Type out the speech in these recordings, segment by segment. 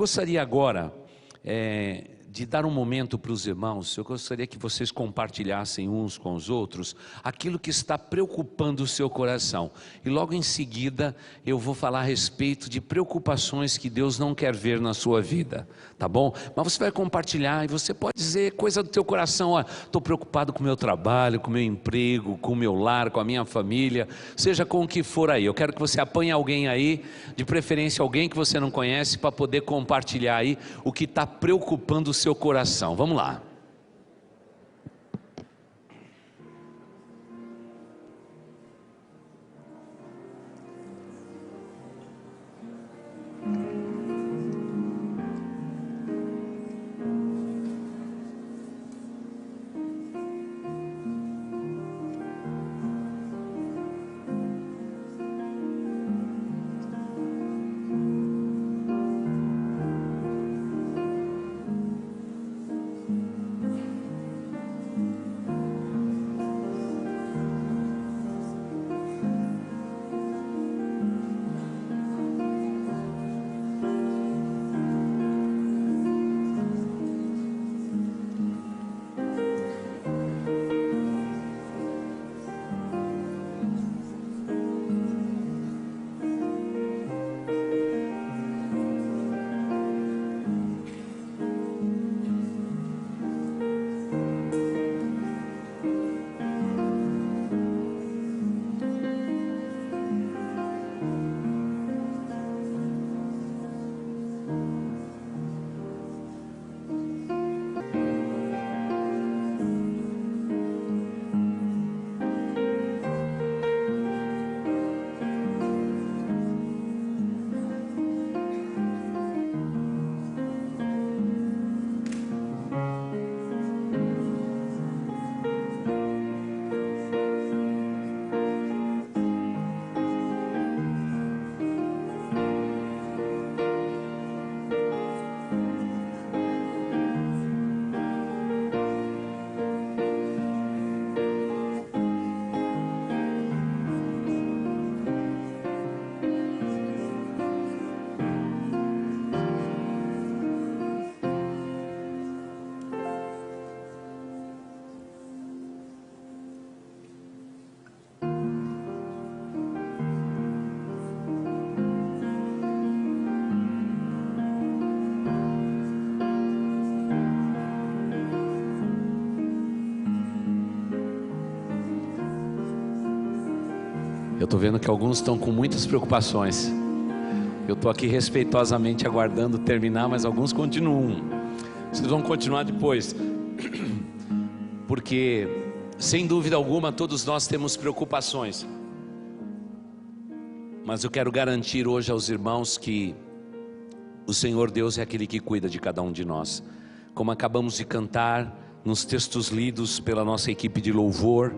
gostaria agora de dar um momento para os irmãos. Eu gostaria que vocês compartilhassem uns com os outros aquilo que está preocupando o seu coração, e logo em seguida eu vou falar a respeito de preocupações que Deus não quer ver na sua vida, tá bom? Mas você vai compartilhar e você pode dizer coisa do teu coração. Ó, estou preocupado com o meu trabalho, com o meu emprego, com o meu lar, com a minha família, seja com o que for aí. Eu quero que você apanhe alguém aí, de preferência alguém que você não conhece, para poder compartilhar aí o que está preocupando o seu coração. Vamos lá. Eu estou vendo que alguns estão com muitas preocupações. Eu estou aqui respeitosamente aguardando terminar, mas alguns continuam. Vocês vão continuar depois, porque sem dúvida alguma todos nós temos preocupações. Mas eu quero garantir hoje aos irmãos que o Senhor Deus é aquele que cuida de cada um de nós. Como acabamos de cantar nos textos lidos pela nossa equipe de louvor,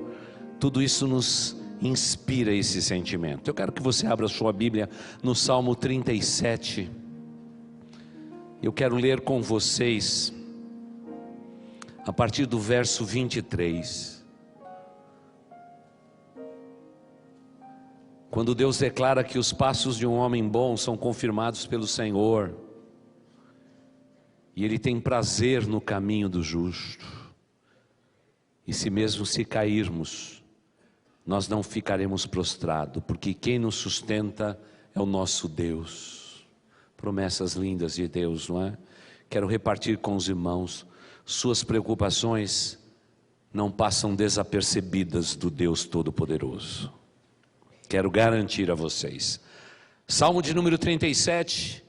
tudo isso nos inspira esse sentimento. Eu quero que você abra sua Bíblia no Salmo 37. Eu quero ler com vocês a partir do verso 23. Quando Deus declara que os passos de um homem bom são confirmados pelo Senhor, e Ele tem prazer no caminho do justo, e se mesmo se cairmos, nós não ficaremos prostrados, porque quem nos sustenta é o nosso Deus. Promessas lindas de Deus, não é? Quero repartir com os irmãos. Suas preocupações não passam desapercebidas do Deus Todo-Poderoso. Quero garantir a vocês. Salmo de número 37,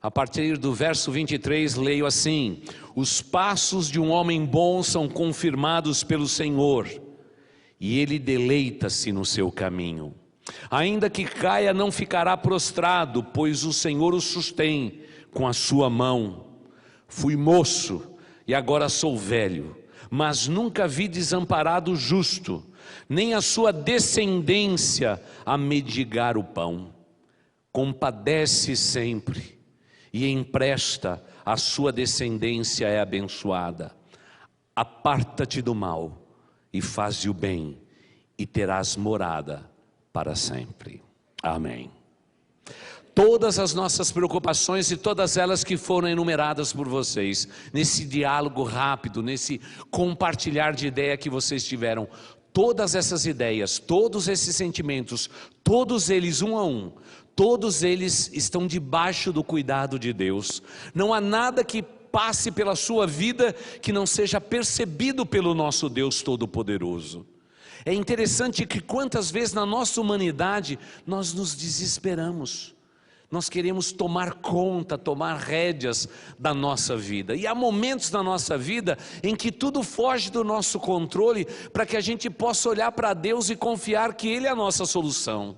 a partir do verso 23, leio assim: os passos de um homem bom são confirmados pelo Senhor, e ele deleita-se no seu caminho. Ainda que caia, não ficará prostrado, pois o Senhor o sustém com a sua mão. Fui moço e agora sou velho, mas nunca vi desamparado o justo, nem a sua descendência a mendigar o pão. Compadece sempre e empresta, a sua descendência é abençoada. Aparta-te do mal e faze o bem, e terás morada para sempre. Amém. todas as nossas preocupações e todas elas que foram enumeradas por vocês, nesse diálogo rápido, nesse compartilhar de ideia que vocês tiveram, todas essas ideias, todos esses sentimentos, todos eles um a um, todos eles estão debaixo do cuidado de Deus. Não há nada que passe pela sua vida que não seja percebido pelo nosso Deus Todo-Poderoso. É interessante que quantas vezes na nossa humanidade nós nos desesperamos, nós queremos tomar conta, tomar rédeas da nossa vida, e há momentos na nossa vida em que tudo foge do nosso controle, para que a gente possa olhar para Deus e confiar que Ele é a nossa solução.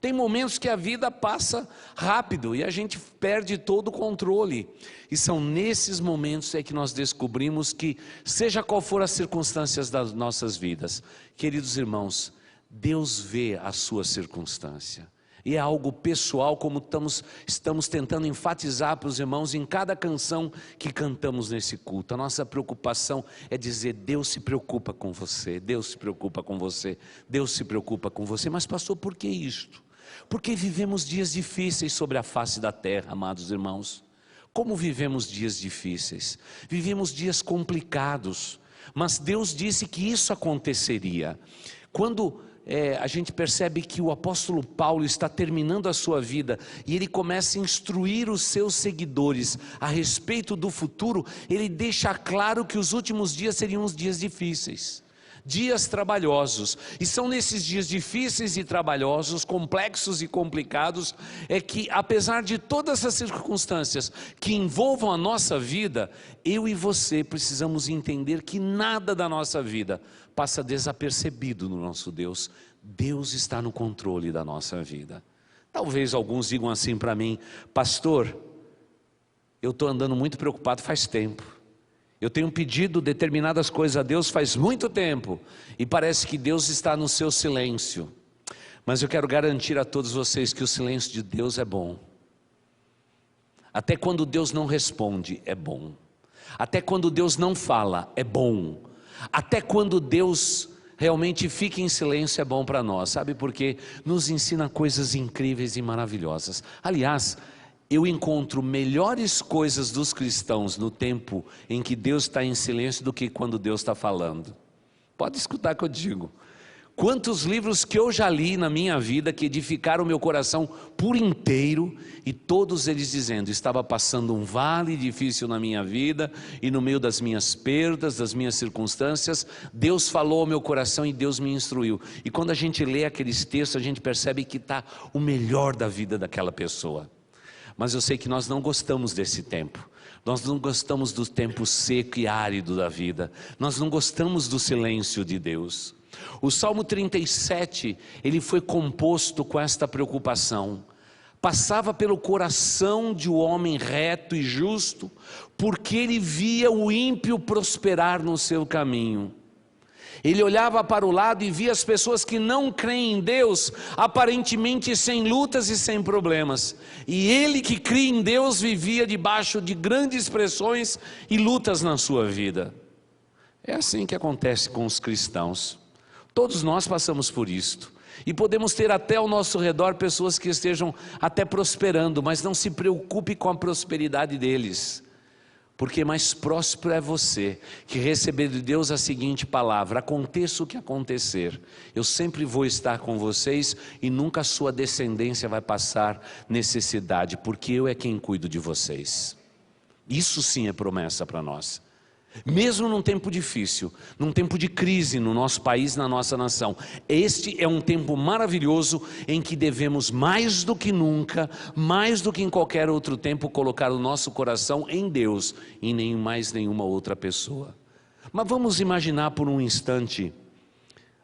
Tem momentos que a vida passa rápido e a gente perde todo o controle, e são nesses momentos que nós descobrimos que, seja qual for as circunstâncias das nossas vidas, queridos irmãos, Deus vê a sua circunstância. E é algo pessoal, como estamos tentando enfatizar para os irmãos em cada canção que cantamos nesse culto. A nossa preocupação é dizer: Deus se preocupa com você, Deus se preocupa com você, Deus se preocupa com você. Mas pastor, por que isto? Porque vivemos dias difíceis sobre a face da terra, amados irmãos. Como vivemos dias difíceis? Vivemos dias complicados, mas Deus disse que isso aconteceria. Quando a gente percebe que o apóstolo Paulo está terminando a sua vida e ele começa a instruir os seus seguidores a respeito do futuro, ele deixa claro que os últimos dias seriam os dias difíceis, dias trabalhosos, e são nesses dias difíceis e trabalhosos, complexos e complicados, é que, apesar de todas as circunstâncias que envolvam a nossa vida, eu e você precisamos entender que nada da nossa vida passa desapercebido no nosso Deus. Deus está no controle da nossa vida. Talvez alguns digam assim para mim: pastor, eu estou andando muito preocupado faz tempo, eu tenho pedido determinadas coisas a Deus faz muito tempo, e parece que Deus está no seu silêncio. Mas eu quero garantir a todos vocês que o silêncio de Deus é bom. Até quando Deus não responde, é bom. Até quando Deus não fala, é bom. Até quando Deus realmente fica em silêncio, é bom para nós. Sabe por quê? Nos ensina coisas incríveis e maravilhosas. Aliás, eu encontro melhores coisas dos cristãos no tempo em que Deus está em silêncio do que quando Deus está falando. Pode escutar o que eu digo. Quantos livros que eu já li na minha vida que edificaram o meu coração por inteiro, e todos eles dizendo: estava passando um vale difícil na minha vida, e no meio das minhas perdas, das minhas circunstâncias, Deus falou ao meu coração e Deus me instruiu. E quando a gente lê aqueles textos, a gente percebe que está o melhor da vida daquela pessoa. Mas eu sei que nós não gostamos desse tempo. Nós não gostamos do tempo seco e árido da vida. Nós não gostamos do silêncio de Deus. O Salmo 37, ele foi composto com esta preocupação. Passava pelo coração de um homem reto e justo, porque ele via o ímpio prosperar no seu caminho. Ele olhava para o lado e via as pessoas que não creem em Deus, aparentemente sem lutas e sem problemas. E ele que cria em Deus vivia debaixo de grandes pressões e lutas na sua vida. É assim que acontece com os cristãos. Todos nós passamos por isto. E podemos ter até ao nosso redor pessoas que estejam até prosperando, mas não se preocupe com a prosperidade deles. Porque mais próspero é você que receber de Deus a seguinte palavra: aconteça o que acontecer, eu sempre vou estar com vocês e nunca a sua descendência vai passar necessidade, porque eu é quem cuido de vocês. Isso sim é promessa para nós. Mesmo num tempo difícil, num tempo de crise no nosso país, na nossa nação, este é um tempo maravilhoso em que devemos mais do que nunca, mais do que em qualquer outro tempo, colocar o nosso coração em Deus e nem mais nenhuma outra pessoa. Mas vamos imaginar por um instante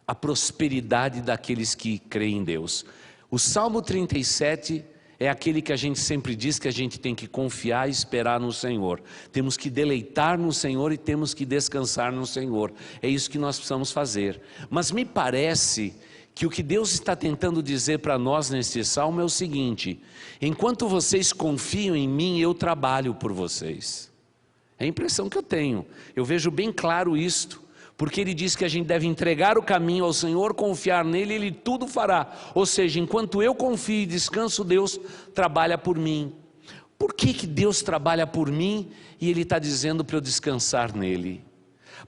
a prosperidade daqueles que creem em Deus. O Salmo 37 é aquele que a gente sempre diz que a gente tem que confiar e esperar no Senhor. Temos que deleitar no Senhor e temos que descansar no Senhor. É isso que nós precisamos fazer. Mas me parece que o que Deus está tentando dizer para nós nesse salmo é o seguinte: enquanto vocês confiam em mim, eu trabalho por vocês. É a impressão que eu tenho. Eu vejo bem claro isto. Porque ele diz que a gente deve entregar o caminho ao Senhor, confiar nele, ele tudo fará. Ou seja, enquanto eu confio e descanso, Deus trabalha por mim. Por que Deus trabalha por mim e ele está dizendo para eu descansar nele?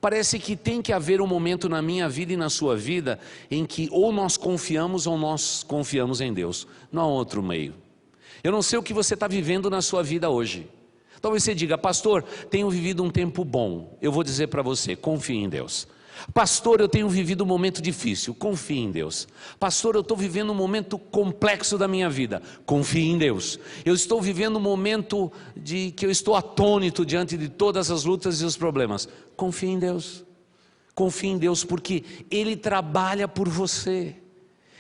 Parece que tem que haver um momento na minha vida e na sua vida em que ou nós confiamos ou nós confiamos em Deus. Não há outro meio. Eu não sei o que você está vivendo na sua vida hoje. Talvez você diga: pastor, tenho vivido um tempo bom. Eu vou dizer para você: confie em Deus. Pastor, eu tenho vivido um momento difícil. Confie em Deus. Pastor, eu estou vivendo um momento complexo da minha vida. Confie em Deus. Eu estou vivendo um momento de que eu estou atônito diante de todas as lutas e os problemas. Confie em Deus. Confie em Deus, porque Ele trabalha por você.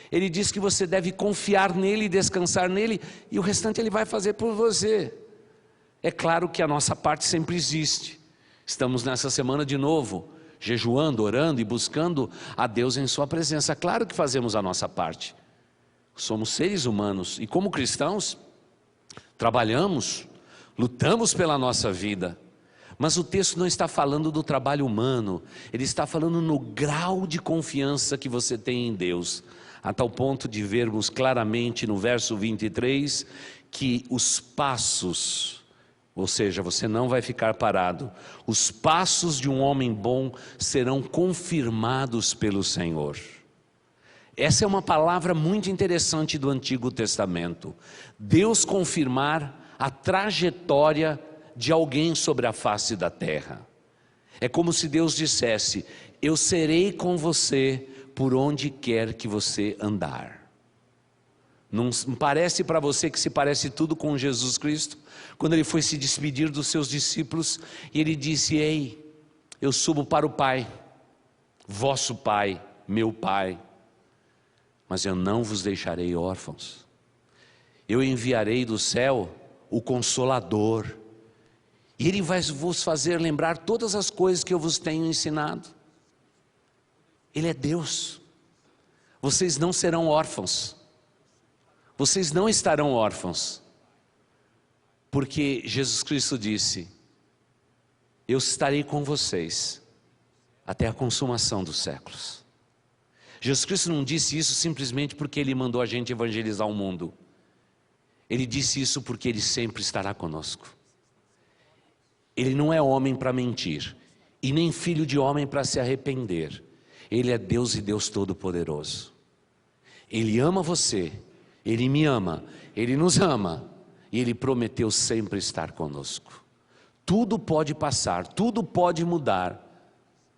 Ele diz que você deve confiar nele, descansar nele, e o restante Ele vai fazer por você. É claro que a nossa parte sempre existe. Estamos nessa semana de novo, jejuando, orando e buscando a Deus em sua presença. Claro que fazemos a nossa parte. Somos seres humanos e como cristãos, trabalhamos, lutamos pela nossa vida. Mas o texto não está falando do trabalho humano, ele está falando no grau de confiança que você tem em Deus. A tal ponto de vermos claramente no verso 23, que os passos, ou seja, você não vai ficar parado, os passos de um homem bom serão confirmados pelo Senhor. Essa é uma palavra muito interessante do Antigo Testamento. Deus confirmar a trajetória de alguém sobre a face da terra. É como se Deus dissesse: eu serei com você por onde quer que você andar. Não parece para você que se parece tudo com Jesus Cristo? Quando ele foi se despedir dos seus discípulos, e ele disse: ei, eu subo para o Pai, vosso Pai, meu Pai, mas eu não vos deixarei órfãos. Eu enviarei do céu o Consolador, e Ele vai vos fazer lembrar todas as coisas que eu vos tenho ensinado. Ele é Deus. Vocês não serão órfãos. Vocês não estarão órfãos. Porque Jesus Cristo disse: eu estarei com vocês até a consumação dos séculos. Jesus Cristo não disse isso simplesmente porque Ele mandou a gente evangelizar o mundo. Ele disse isso porque Ele sempre estará conosco. Ele não é homem para mentir, e nem filho de homem para se arrepender. Ele é Deus e Deus Todo-Poderoso. Ele ama você, Ele me ama, Ele nos ama, e Ele prometeu sempre estar conosco. Tudo pode passar, tudo pode mudar,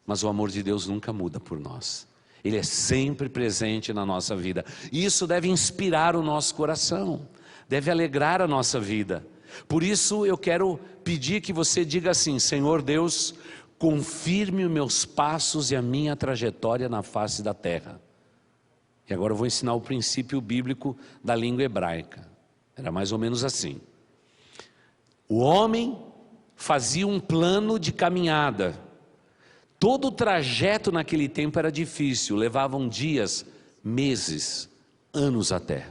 mas o amor de Deus nunca muda por nós. Ele é sempre presente na nossa vida. E isso deve inspirar o nosso coração, deve alegrar a nossa vida. Por isso eu quero pedir que você diga assim: Senhor Deus, confirme os meus passos e a minha trajetória na face da terra. E agora eu vou ensinar o princípio bíblico da língua hebraica. Era mais ou menos assim: o homem fazia um plano de caminhada. Todo o trajeto naquele tempo era difícil, levavam dias, meses, anos até.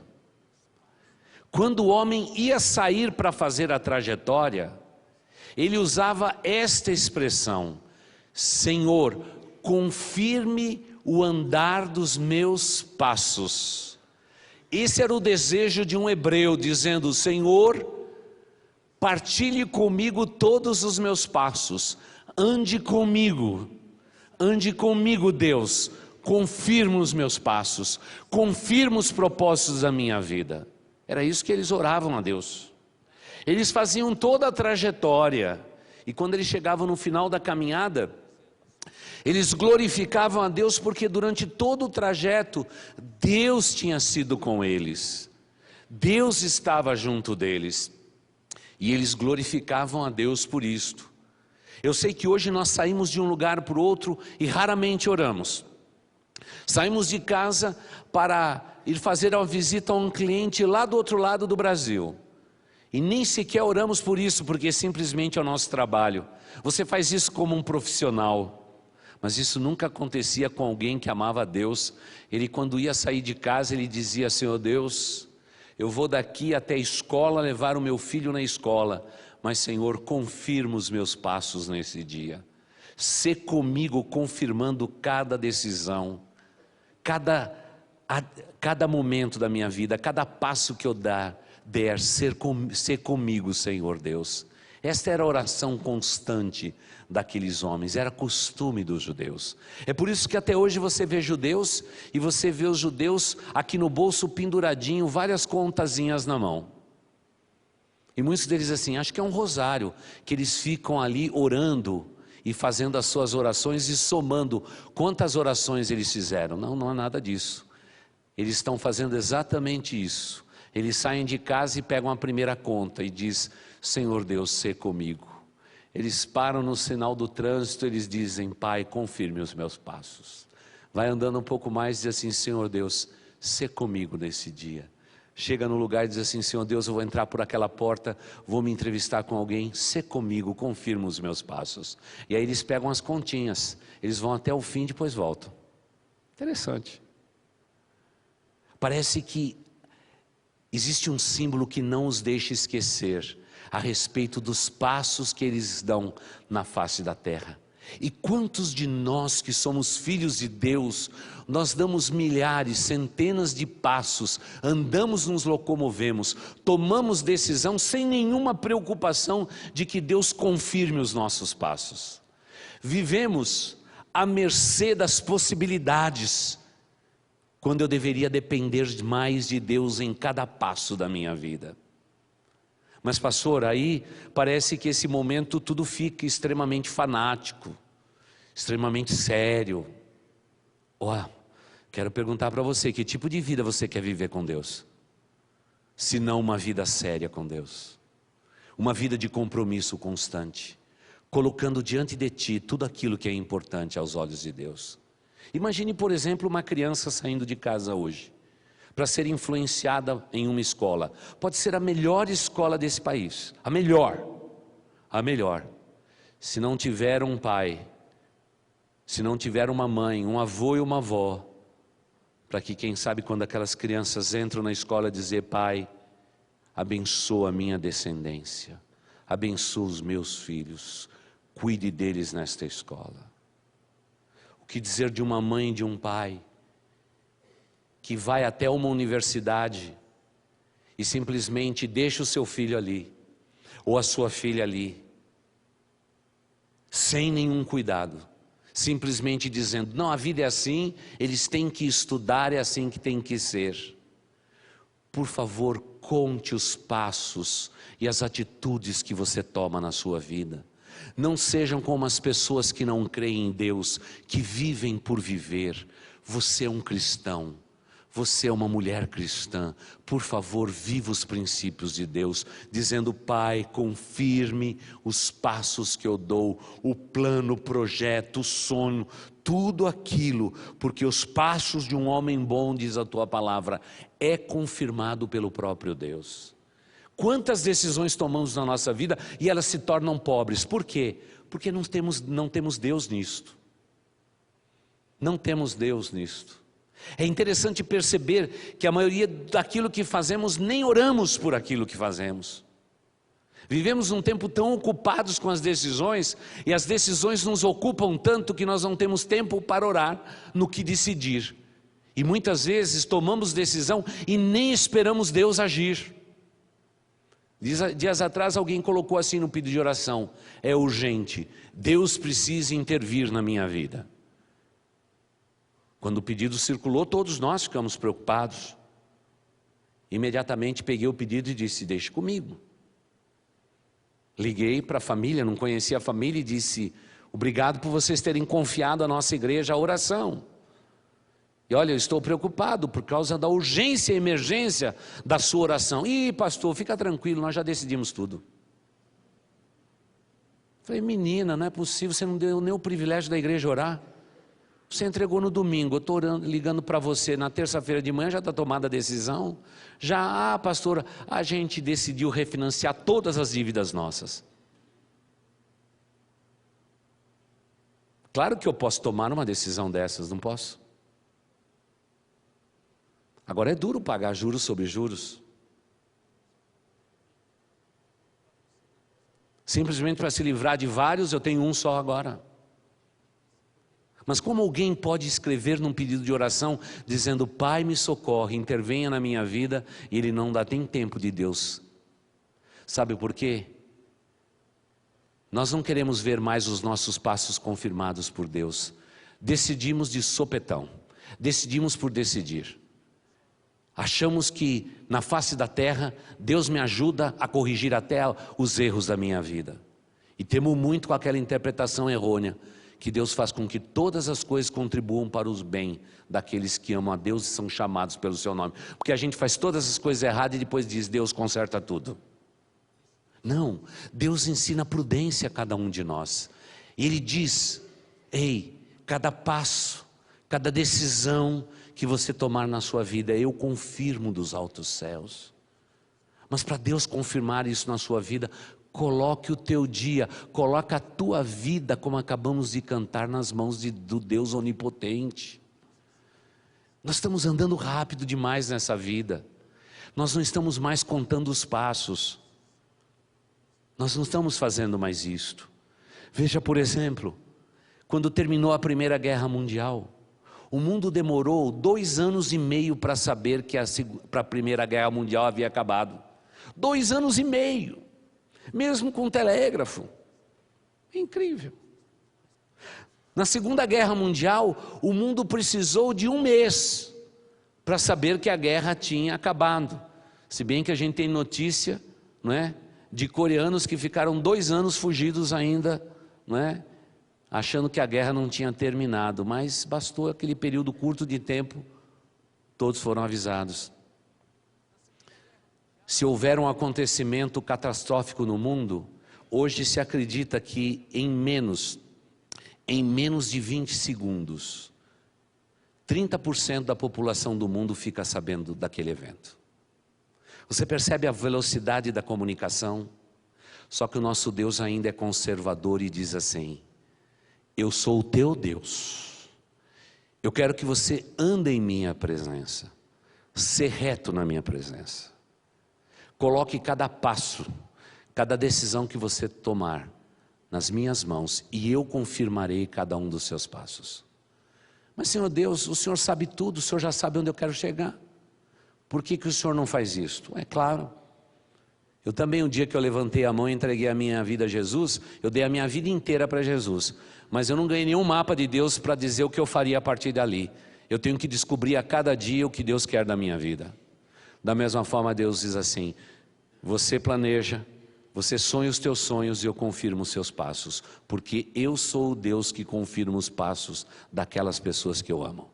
Quando o homem ia sair para fazer a trajetória, ele usava esta expressão: Senhor, confirme o andar dos meus passos. Esse era o desejo de um hebreu, dizendo: Senhor, partilhe comigo todos os meus passos, ande comigo, Deus, confirma os meus passos, confirma os propósitos da minha vida. Era isso que eles oravam a Deus. Eles faziam toda a trajetória, e quando eles chegavam no final da caminhada, eles glorificavam a Deus, porque durante todo o trajeto, Deus tinha sido com eles, Deus estava junto deles, e eles glorificavam a Deus por isto. Eu sei que hoje nós saímos de um lugar para o outro e raramente oramos. Saímos de casa para ir fazer uma visita a um cliente lá do outro lado do Brasil. E nem sequer oramos por isso, porque simplesmente é o nosso trabalho. Você faz isso como um profissional. Mas isso nunca acontecia com alguém que amava a Deus. Ele, quando ia sair de casa, ele dizia: Senhor Deus, eu vou daqui até a escola levar o meu filho na escola, mas Senhor, confirma os meus passos nesse dia. Sê comigo confirmando cada decisão, cada momento da minha vida, cada passo que eu der, ser comigo, Senhor Deus. Esta era a oração constante daqueles homens, era costume dos judeus. É por isso que até hoje você vê judeus, e você vê os judeus aqui no bolso penduradinho, várias contazinhas na mão. E muitos deles assim, acho que é um rosário, que eles ficam ali orando e fazendo as suas orações e somando quantas orações eles fizeram. Não, não é nada disso. Eles estão fazendo exatamente isso. Eles saem de casa e pegam a primeira conta e diz: Senhor Deus, sê comigo. Eles param no sinal do trânsito, eles dizem: Pai, confirme os meus passos. Vai andando um pouco mais e diz assim: Senhor Deus, sê comigo nesse dia. Chega no lugar e diz assim: Senhor Deus, eu vou entrar por aquela porta, vou me entrevistar com alguém, sê comigo, confirma os meus passos. E aí eles pegam as continhas, eles vão até o fim e depois voltam. Interessante. Parece que existe um símbolo que não os deixa esquecer a respeito dos passos que eles dão na face da terra. E quantos de nós que somos filhos de Deus, nós damos milhares, centenas de passos, andamos, nos locomovemos, tomamos decisão sem nenhuma preocupação de que Deus confirme os nossos passos. Vivemos à mercê das possibilidades, quando eu deveria depender mais de Deus em cada passo da minha vida. Mas pastor, aí parece que esse momento tudo fica extremamente fanático, extremamente sério. Quero perguntar para você, que tipo de vida você quer viver com Deus? Se não uma vida séria com Deus, uma vida de compromisso constante, colocando diante de ti tudo aquilo que é importante aos olhos de Deus. Imagine, por exemplo, uma criança saindo de casa hoje, para ser influenciada em uma escola. Pode ser a melhor escola desse país, a melhor. Se não tiver um pai, se não tiver uma mãe, um avô e uma avó, para que quem sabe quando aquelas crianças entram na escola dizer: Pai, abençoa a minha descendência, abençoa os meus filhos, cuide deles nesta escola. O que dizer de uma mãe e de um pai que vai até uma universidade e simplesmente deixa o seu filho ali, ou a sua filha ali, sem nenhum cuidado, simplesmente dizendo: não, a vida é assim, eles têm que estudar, é assim que tem que ser. Por favor, conte os passos e as atitudes que você toma na sua vida. Não sejam como as pessoas que não creem em Deus, que vivem por viver. Você é um cristão, você é uma mulher cristã. Por favor, viva os princípios de Deus, dizendo: Pai, confirme os passos que eu dou, o plano, o projeto, o sonho, tudo aquilo, porque os passos de um homem bom, diz a tua palavra, é confirmado pelo próprio Deus. Quantas decisões tomamos na nossa vida e elas se tornam pobres? Por quê? Porque não temos Deus nisto. Não temos Deus nisto. É interessante perceber que a maioria daquilo que fazemos, nem oramos por aquilo que fazemos. Vivemos um tempo tão ocupados com as decisões, e as decisões nos ocupam tanto que nós não temos tempo para orar no que decidir. E muitas vezes tomamos decisão e nem esperamos Deus agir. Dias atrás alguém colocou assim no pedido de oração: é urgente, Deus precisa intervir na minha vida. Quando o pedido circulou, todos nós ficamos preocupados. Imediatamente peguei o pedido e disse: deixe comigo. Liguei para a família, não conhecia a família, e disse: obrigado por vocês terem confiado à nossa igreja a oração. E olha, eu estou preocupado por causa da urgência e emergência da sua oração. Ih, pastor, fica tranquilo, nós já decidimos tudo. Falei: menina, não é possível, você não deu nem o privilégio da igreja orar. Você entregou no domingo, eu estou ligando para você na terça-feira de manhã, já está tomada a decisão? Já, pastora, a gente decidiu refinanciar todas as dívidas nossas. Claro que eu posso tomar uma decisão dessas, não posso? Agora é duro pagar juros sobre juros. Simplesmente para se livrar de vários, eu tenho um só agora. Mas como alguém pode escrever num pedido de oração, dizendo, Pai me socorre, intervenha na minha vida, e ele não dá nem tempo de Deus? Sabe por quê? Nós não queremos ver mais os nossos passos confirmados por Deus. Decidimos de sopetão, decidimos por decidir. Achamos que na face da terra, Deus me ajuda a corrigir até os erros da minha vida. E temo muito com aquela interpretação errônea, que Deus faz com que todas as coisas contribuam para os bem daqueles que amam a Deus e são chamados pelo seu nome. Porque a gente faz todas as coisas erradas e depois diz, Deus conserta tudo. Não, Deus ensina prudência a cada um de nós. E Ele diz, ei, cada passo, cada decisão que você tomar na sua vida, eu confirmo dos altos céus. Mas para Deus confirmar isso na sua vida, coloque o teu dia, coloque a tua vida, como acabamos de cantar, nas mãos do Deus onipotente. Nós estamos andando rápido demais nessa vida. Nós não estamos mais contando os passos. Nós não estamos fazendo mais isto. Veja, por exemplo, quando terminou a Primeira Guerra Mundial, o mundo demorou 2 anos e meio para saber que a Primeira Guerra Mundial havia acabado. 2 anos e meio, mesmo com telégrafo. É incrível. Na Segunda Guerra Mundial, o mundo precisou de 1 mês para saber que a guerra tinha acabado. Se bem que a gente tem notícia, não é, de coreanos que ficaram 2 anos fugidos ainda, não é, achando que a guerra não tinha terminado, mas bastou aquele período curto de tempo, todos foram avisados. Se houver um acontecimento catastrófico no mundo, hoje se acredita que em menos de 20 segundos, 30% da população do mundo fica sabendo daquele evento. Você percebe a velocidade da comunicação? Só que o nosso Deus ainda é conservador e diz assim, eu sou o teu Deus, eu quero que você ande em minha presença, ser reto na minha presença, coloque cada passo, cada decisão que você tomar nas minhas mãos, e eu confirmarei cada um dos seus passos. Mas Senhor Deus, o Senhor sabe tudo, o Senhor já sabe onde eu quero chegar, por que o Senhor não faz isto? É claro, eu também, um dia que eu levantei a mão e entreguei a minha vida a Jesus, eu dei a minha vida inteira para Jesus, mas eu não ganhei nenhum mapa de Deus para dizer o que eu faria a partir dali. Eu tenho que descobrir a cada dia o que Deus quer da minha vida. Da mesma forma, Deus diz assim, você planeja, você sonha os teus sonhos e eu confirmo os seus passos, porque eu sou o Deus que confirma os passos daquelas pessoas que eu amo.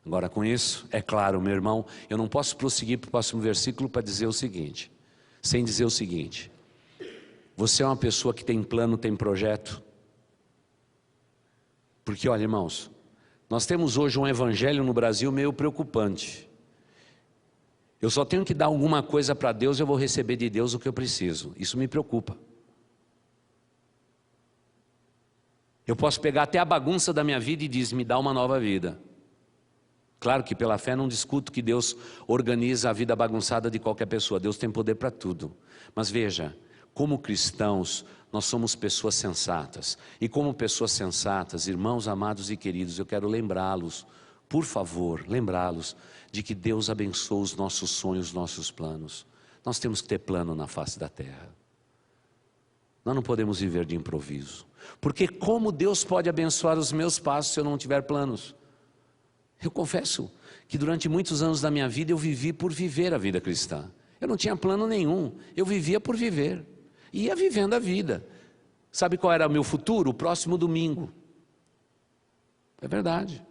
Agora com isso, é claro, meu irmão, eu não posso prosseguir para o próximo versículo para dizer o seguinte, sem dizer o seguinte, você é uma pessoa que tem plano, tem projeto? Porque olha, irmãos, nós temos hoje um evangelho no Brasil meio preocupante. Eu só tenho que dar alguma coisa para Deus, eu vou receber de Deus o que eu preciso. Isso me preocupa. Eu posso pegar até a bagunça da minha vida e dizer, me dá uma nova vida. Claro que pela fé não discuto que Deus organiza a vida bagunçada de qualquer pessoa. Deus tem poder para tudo. Mas veja, como cristãos, nós somos pessoas sensatas. E como pessoas sensatas, irmãos amados e queridos, eu quero lembrá-los, por favor, lembrá-los de que Deus abençoa os nossos sonhos, os nossos planos. Nós temos que ter plano na face da terra. Nós não podemos viver de improviso. Porque como Deus pode abençoar os meus passos se eu não tiver planos? Eu confesso que durante muitos anos da minha vida eu vivi por viver a vida cristã. Eu não tinha plano nenhum, eu vivia por viver. Ia vivendo a vida. Sabe qual era o meu futuro? O próximo domingo. É verdade.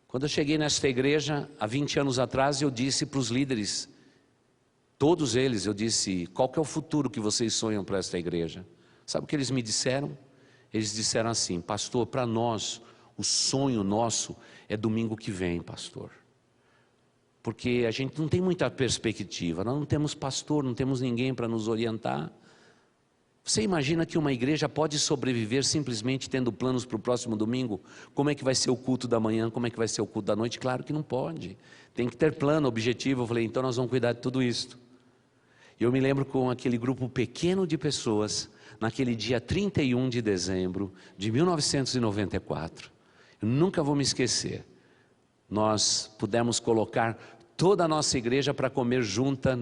Quando eu cheguei nesta igreja, há 20 anos atrás, eu disse para os líderes, todos eles, eu disse, qual que é o futuro que vocês sonham para esta igreja? Sabe o que eles me disseram? Eles disseram assim, pastor, para nós, o sonho nosso é domingo que vem, pastor. Porque a gente não tem muita perspectiva, nós não temos pastor, não temos ninguém para nos orientar. Você imagina que uma igreja pode sobreviver simplesmente tendo planos para o próximo domingo? Como é que vai ser o culto da manhã, como é que vai ser o culto da noite? Claro que não pode, tem que ter plano, objetivo. Eu falei, então nós vamos cuidar de tudo isso. Eu me lembro com aquele grupo pequeno de pessoas, naquele dia 31 de dezembro de 1994. Eu nunca vou me esquecer. Nós pudemos colocar toda a nossa igreja para comer junta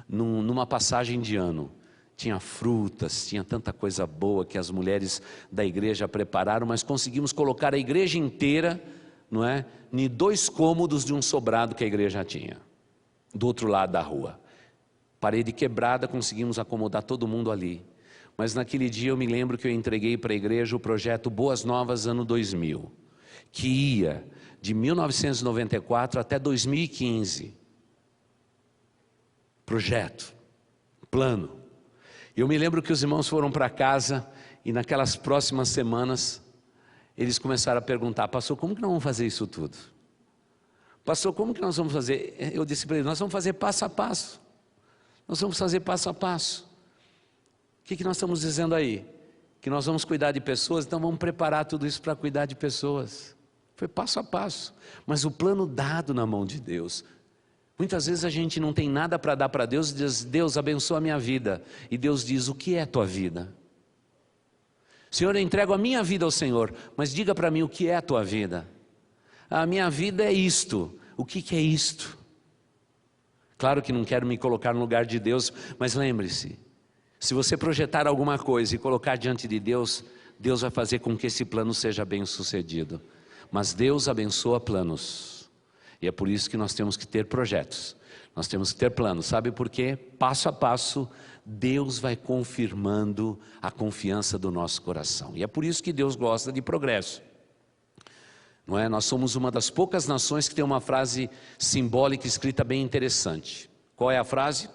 numa passagem de ano. Tinha frutas, tinha tanta coisa boa que as mulheres da igreja prepararam, mas conseguimos colocar a igreja inteira, não é, em 2 cômodos de um sobrado que a igreja tinha, do outro lado da rua. Parede quebrada, conseguimos acomodar todo mundo ali. Mas naquele dia eu me lembro que eu entreguei para a igreja o projeto Boas Novas ano 2000, que ia de 1994 até 2015. Projeto, plano. Eu me lembro que os irmãos foram para casa e naquelas próximas semanas eles começaram a perguntar: pastor, como que nós vamos fazer isso tudo? Pastor, como que nós vamos fazer? Eu disse para eles: nós vamos fazer passo a passo. Nós vamos fazer passo a passo. O que nós estamos dizendo aí? Que nós vamos cuidar de pessoas, então vamos preparar tudo isso para cuidar de pessoas. Foi passo a passo, mas o plano dado na mão de Deus. Muitas vezes a gente não tem nada para dar para Deus e diz: Deus, abençoa a minha vida. E Deus diz: o que é a tua vida? Senhor, eu entrego a minha vida ao Senhor, mas diga para mim o que é a tua vida. A minha vida é isto. O que é isto? Claro que não quero me colocar no lugar de Deus, mas lembre-se, se você projetar alguma coisa e colocar diante de Deus, Deus vai fazer com que esse plano seja bem sucedido. Mas Deus abençoa planos. E é por isso que nós temos que ter projetos. Nós temos que ter planos. Sabe por quê? Passo a passo, Deus vai confirmando a confiança do nosso coração. E é por isso que Deus gosta de progresso. Não é? Nós somos uma das poucas nações que tem uma frase simbólica escrita bem interessante. Qual é a frase?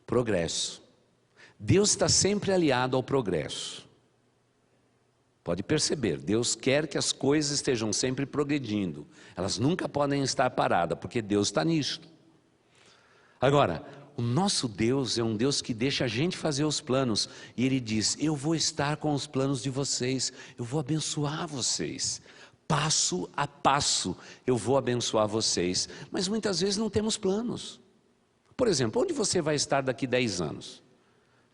Progresso. Deus está sempre aliado ao progresso. Pode perceber, Deus quer que as coisas estejam sempre progredindo. Elas nunca podem estar paradas, porque Deus está nisso. Agora, o nosso Deus é um Deus que deixa a gente fazer os planos. E Ele diz: eu vou estar com os planos de vocês, eu vou abençoar vocês. Passo a passo eu vou abençoar vocês. Mas muitas vezes não temos planos. Por exemplo, onde você vai estar daqui 10 anos?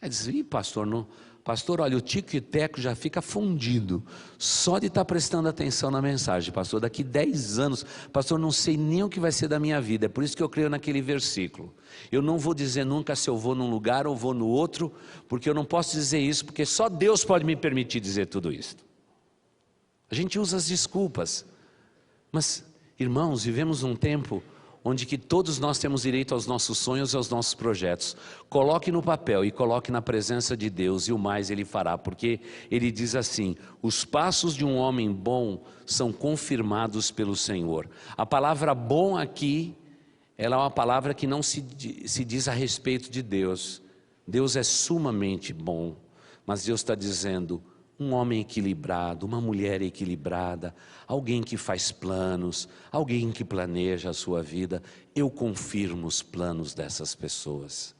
É dizer: pastor, não... Pastor, olha, o tico e teco já fica fundido, só de estar prestando atenção na mensagem. Pastor, daqui 10 anos, pastor, não sei nem o que vai ser da minha vida. É por isso que eu creio naquele versículo. Eu não vou dizer nunca se eu vou num lugar ou vou no outro, porque eu não posso dizer isso, porque só Deus pode me permitir dizer tudo isso. A gente usa as desculpas. Mas, irmãos, vivemos um tempo onde que todos nós temos direito aos nossos sonhos e aos nossos projetos. Coloque no papel e coloque na presença de Deus, e o mais Ele fará, porque Ele diz assim: os passos de um homem bom são confirmados pelo Senhor. A palavra bom aqui, ela é uma palavra que não se diz a respeito de Deus. Deus é sumamente bom, mas Deus está dizendo: um homem equilibrado, uma mulher equilibrada, alguém que faz planos, alguém que planeja a sua vida. Eu confirmo os planos dessas pessoas.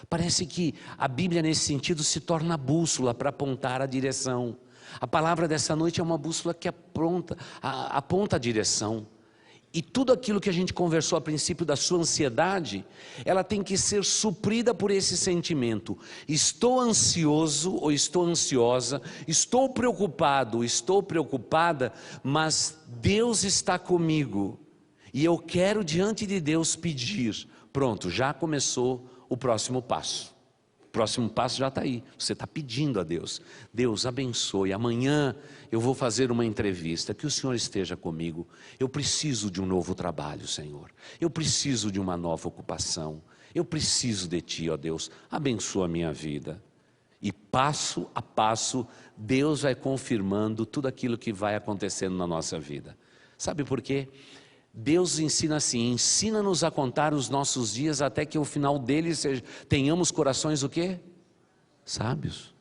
Parece que a Bíblia nesse sentido se torna bússola para apontar a direção. A palavra dessa noite é uma bússola que aponta a direção. E tudo aquilo que a gente conversou a princípio da sua ansiedade, ela tem que ser suprida por esse sentimento: estou ansioso ou estou ansiosa, estou preocupado, estou preocupada, mas Deus está comigo, e eu quero diante de Deus pedir. Pronto, já começou o próximo passo. O próximo passo já está aí, você está pedindo a Deus: Deus abençoe, amanhã eu vou fazer uma entrevista, que o Senhor esteja comigo. Eu preciso de um novo trabalho, Senhor. Eu preciso de uma nova ocupação. Eu preciso de Ti, ó Deus. Abençoa a minha vida. E passo a passo, Deus vai confirmando tudo aquilo que vai acontecendo na nossa vida. Sabe por quê? Deus ensina assim: ensina-nos a contar os nossos dias até que o final deles tenhamos corações o quê? Sábios.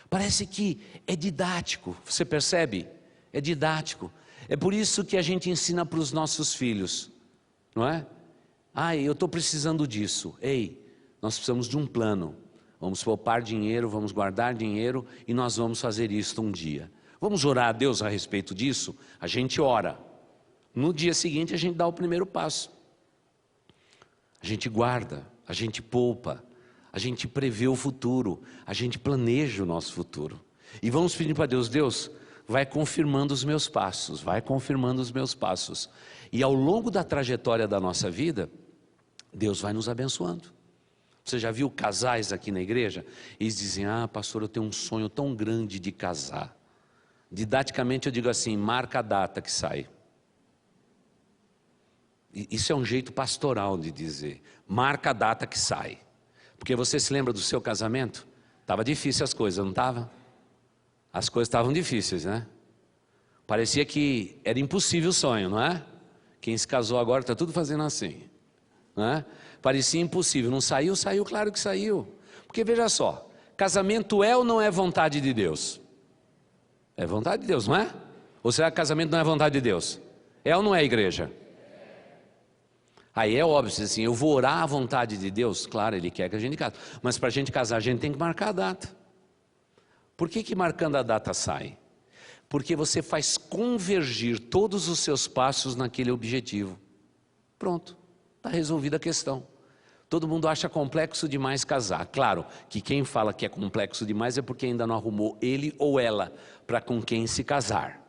Parece que é didático, você percebe? É didático. É por isso que a gente ensina para os nossos filhos, não é? Eu estou precisando disso. Ei, nós precisamos de um plano. Vamos poupar dinheiro, vamos guardar dinheiro e nós vamos fazer isso um dia. Vamos orar a Deus a respeito disso? A gente ora. No dia seguinte a gente dá o primeiro passo. A gente guarda, a gente poupa, a gente prevê o futuro, a gente planeja o nosso futuro. E vamos pedir para Deus, Deus, vai confirmando os meus passos, vai confirmando os meus passos. E ao longo da trajetória da nossa vida, Deus vai nos abençoando. Você já viu casais aqui na igreja? Eles dizem, pastor, eu tenho um sonho tão grande de casar. Didaticamente eu digo assim, marca a data que sai. Isso é um jeito pastoral de dizer, marca a data que sai. Porque você se lembra do seu casamento? Estava difícil as coisas, não estava? As coisas estavam difíceis, né? Parecia que era impossível o sonho, não é? Quem se casou agora está tudo fazendo assim, não é? Parecia impossível, não saiu? Saiu, claro que saiu. Porque veja só, casamento é ou não é vontade de Deus? É vontade de Deus, não é? Ou será que casamento não é vontade de Deus? É ou não é, igreja? Aí é óbvio, assim, eu vou orar à vontade de Deus. Claro, Ele quer que a gente case. Mas para a gente casar, a gente tem que marcar a data. Por que marcando a data sai? Porque você faz convergir todos os seus passos naquele objetivo. Pronto, está resolvida a questão. Todo mundo acha complexo demais casar. Claro que quem fala que é complexo demais é porque ainda não arrumou ele ou ela para com quem se casar.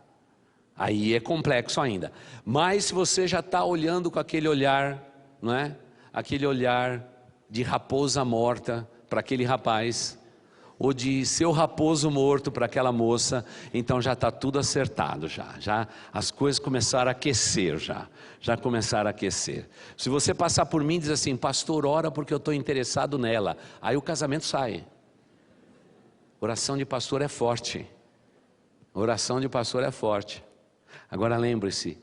Aí é complexo ainda. Mas se você já está olhando com aquele olhar, não é? Aquele olhar de raposa morta para aquele rapaz, ou de seu raposo morto para aquela moça, então já está tudo acertado já as coisas começaram a aquecer já começaram a aquecer. Se você passar por mim e diz assim, pastor, ora porque eu estou interessado nela, aí o casamento sai. Oração de pastor é forte, oração de pastor é forte. Agora lembre-se,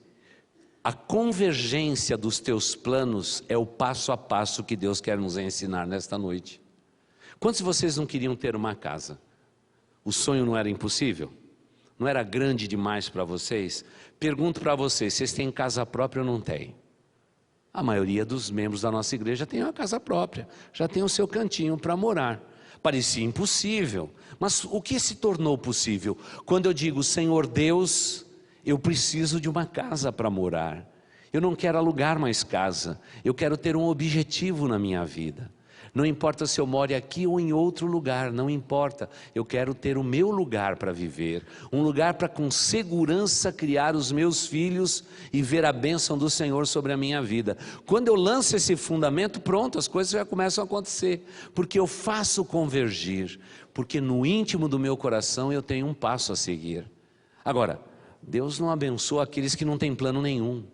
a convergência dos teus planos é o passo a passo que Deus quer nos ensinar nesta noite. Quantos de vocês não queriam ter uma casa? O sonho não era impossível? Não era grande demais para vocês? Pergunto para vocês, vocês têm casa própria ou não têm? A maioria dos membros da nossa igreja tem uma casa própria, já tem o seu cantinho para morar. Parecia impossível, mas o que se tornou possível? Quando eu digo, Senhor Deus, eu preciso de uma casa para morar. Eu não quero alugar mais casa, eu quero ter um objetivo na minha vida. Não importa se eu moro aqui ou em outro lugar, não importa. Eu quero ter o meu lugar para viver. Um lugar para com segurança criar os meus filhos e ver a bênção do Senhor sobre a minha vida. Quando eu lanço esse fundamento, pronto, as coisas já começam a acontecer. Porque eu faço convergir. Porque no íntimo do meu coração eu tenho um passo a seguir. Agora, Deus não abençoa aqueles que não têm plano nenhum.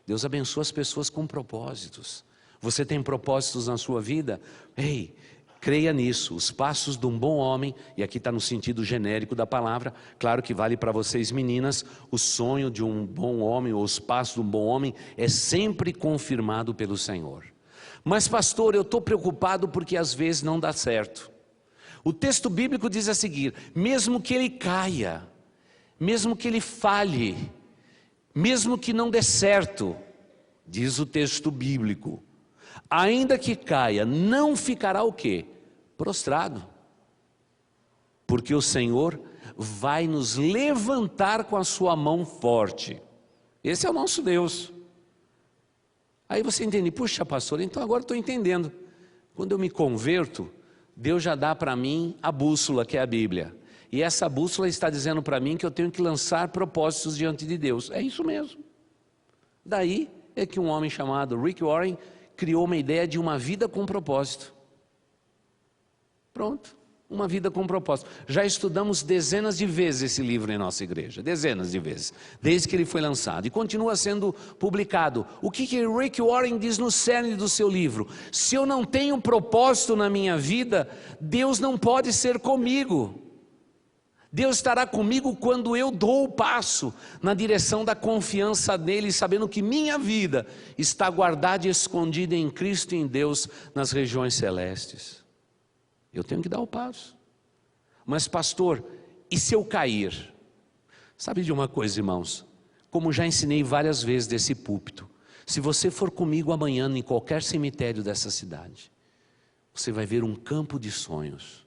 Deus abençoa as pessoas com propósitos. Você tem propósitos na sua vida? Ei, creia nisso. Os passos de um bom homem, e aqui está no sentido genérico da palavra, claro que vale para vocês meninas, o sonho de um bom homem, ou os passos de um bom homem, é sempre confirmado pelo Senhor. Mas pastor, eu estou preocupado porque às vezes não dá certo. O texto bíblico diz a seguir, mesmo que ele caia, mesmo que ele falhe, mesmo que não dê certo, diz o texto bíblico, ainda que caia, não ficará o quê? Prostrado. Porque o Senhor vai nos levantar com a sua mão forte. Esse é o nosso Deus. Aí você entende, puxa pastor, então agora estou entendendo. Quando eu me converto, Deus já dá para mim a bússola que é a Bíblia. E essa bússola está dizendo para mim que eu tenho que lançar propósitos diante de Deus. É isso mesmo. Daí é que um homem chamado Rick Warren criou uma ideia de uma vida com propósito. Pronto, uma vida com propósito. Já estudamos dezenas de vezes esse livro em nossa igreja, dezenas de vezes, desde que ele foi lançado e continua sendo publicado. O que Rick Warren diz no cerne do seu livro? Se eu não tenho propósito na minha vida, Deus não pode ser comigo. Deus estará comigo quando eu dou o passo na direção da confiança nele, sabendo que minha vida está guardada e escondida em Cristo e em Deus nas regiões celestes. Eu tenho que dar o passo. Mas pastor, e se eu cair? Sabe de uma coisa, irmãos? Como já ensinei várias vezes desse púlpito, se você for comigo amanhã em qualquer cemitério dessa cidade, você vai ver um campo de sonhos.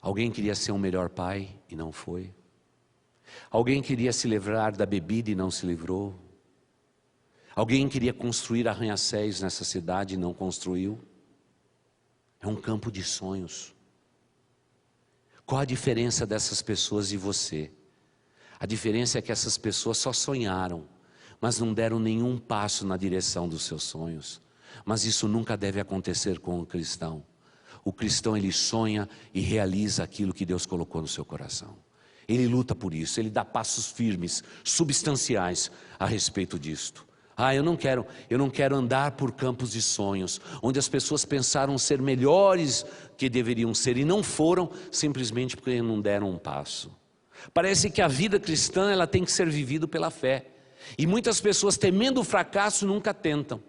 Alguém queria ser um melhor pai e não foi. Alguém queria se livrar da bebida e não se livrou. Alguém queria construir arranha-céus nessa cidade e não construiu. É um campo de sonhos. Qual a diferença dessas pessoas e você? A diferença é que essas pessoas só sonharam, mas não deram nenhum passo na direção dos seus sonhos. Mas isso nunca deve acontecer com o cristão. O cristão, ele sonha e realiza aquilo que Deus colocou no seu coração. Ele luta por isso, ele dá passos firmes, substanciais a respeito disto. Eu não quero andar por campos de sonhos, onde as pessoas pensaram ser melhores que deveriam ser e não foram, simplesmente porque não deram um passo. Parece que a vida cristã, ela tem que ser vivida pela fé. E muitas pessoas, temendo o fracasso, nunca tentam.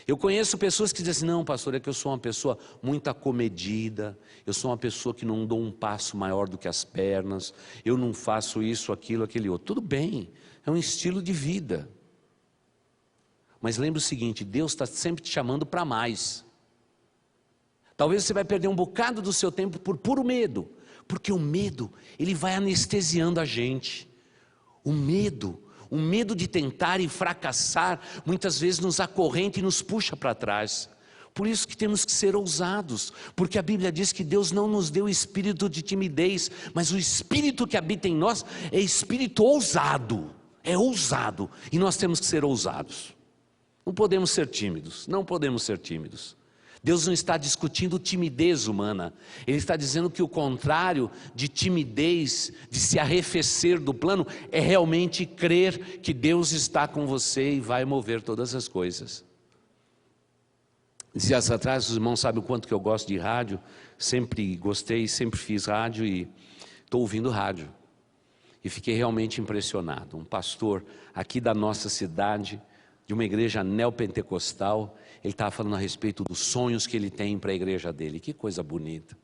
Eu conheço pessoas que dizem assim, não, pastor, é que eu sou uma pessoa muito acomedida, eu sou uma pessoa que não dou um passo maior do que as pernas, eu não faço isso, aquilo, aquele outro. Tudo bem, é um estilo de vida. Mas lembre o seguinte, Deus está sempre te chamando para mais. Talvez você vai perder um bocado do seu tempo por puro medo, porque o medo, ele vai anestesiando a gente. O medo de tentar e fracassar, muitas vezes nos acorrenta e nos puxa para trás. Por isso que temos que ser ousados, porque a Bíblia diz que Deus não nos deu espírito de timidez, mas o espírito que habita em nós é espírito ousado, e nós temos que ser ousados. Não podemos ser tímidos, não podemos ser tímidos. Deus não está discutindo timidez humana, Ele está dizendo que o contrário de timidez, de se arrefecer do plano, é realmente crer que Deus está com você e vai mover todas as coisas. Dias atrás, os irmãos sabem o quanto que eu gosto de rádio, sempre gostei, sempre fiz rádio e estou ouvindo rádio. E fiquei realmente impressionado. Um pastor aqui da nossa cidade, de uma igreja neopentecostal, ele estava falando a respeito dos sonhos que ele tem para a igreja dele. Que coisa bonita.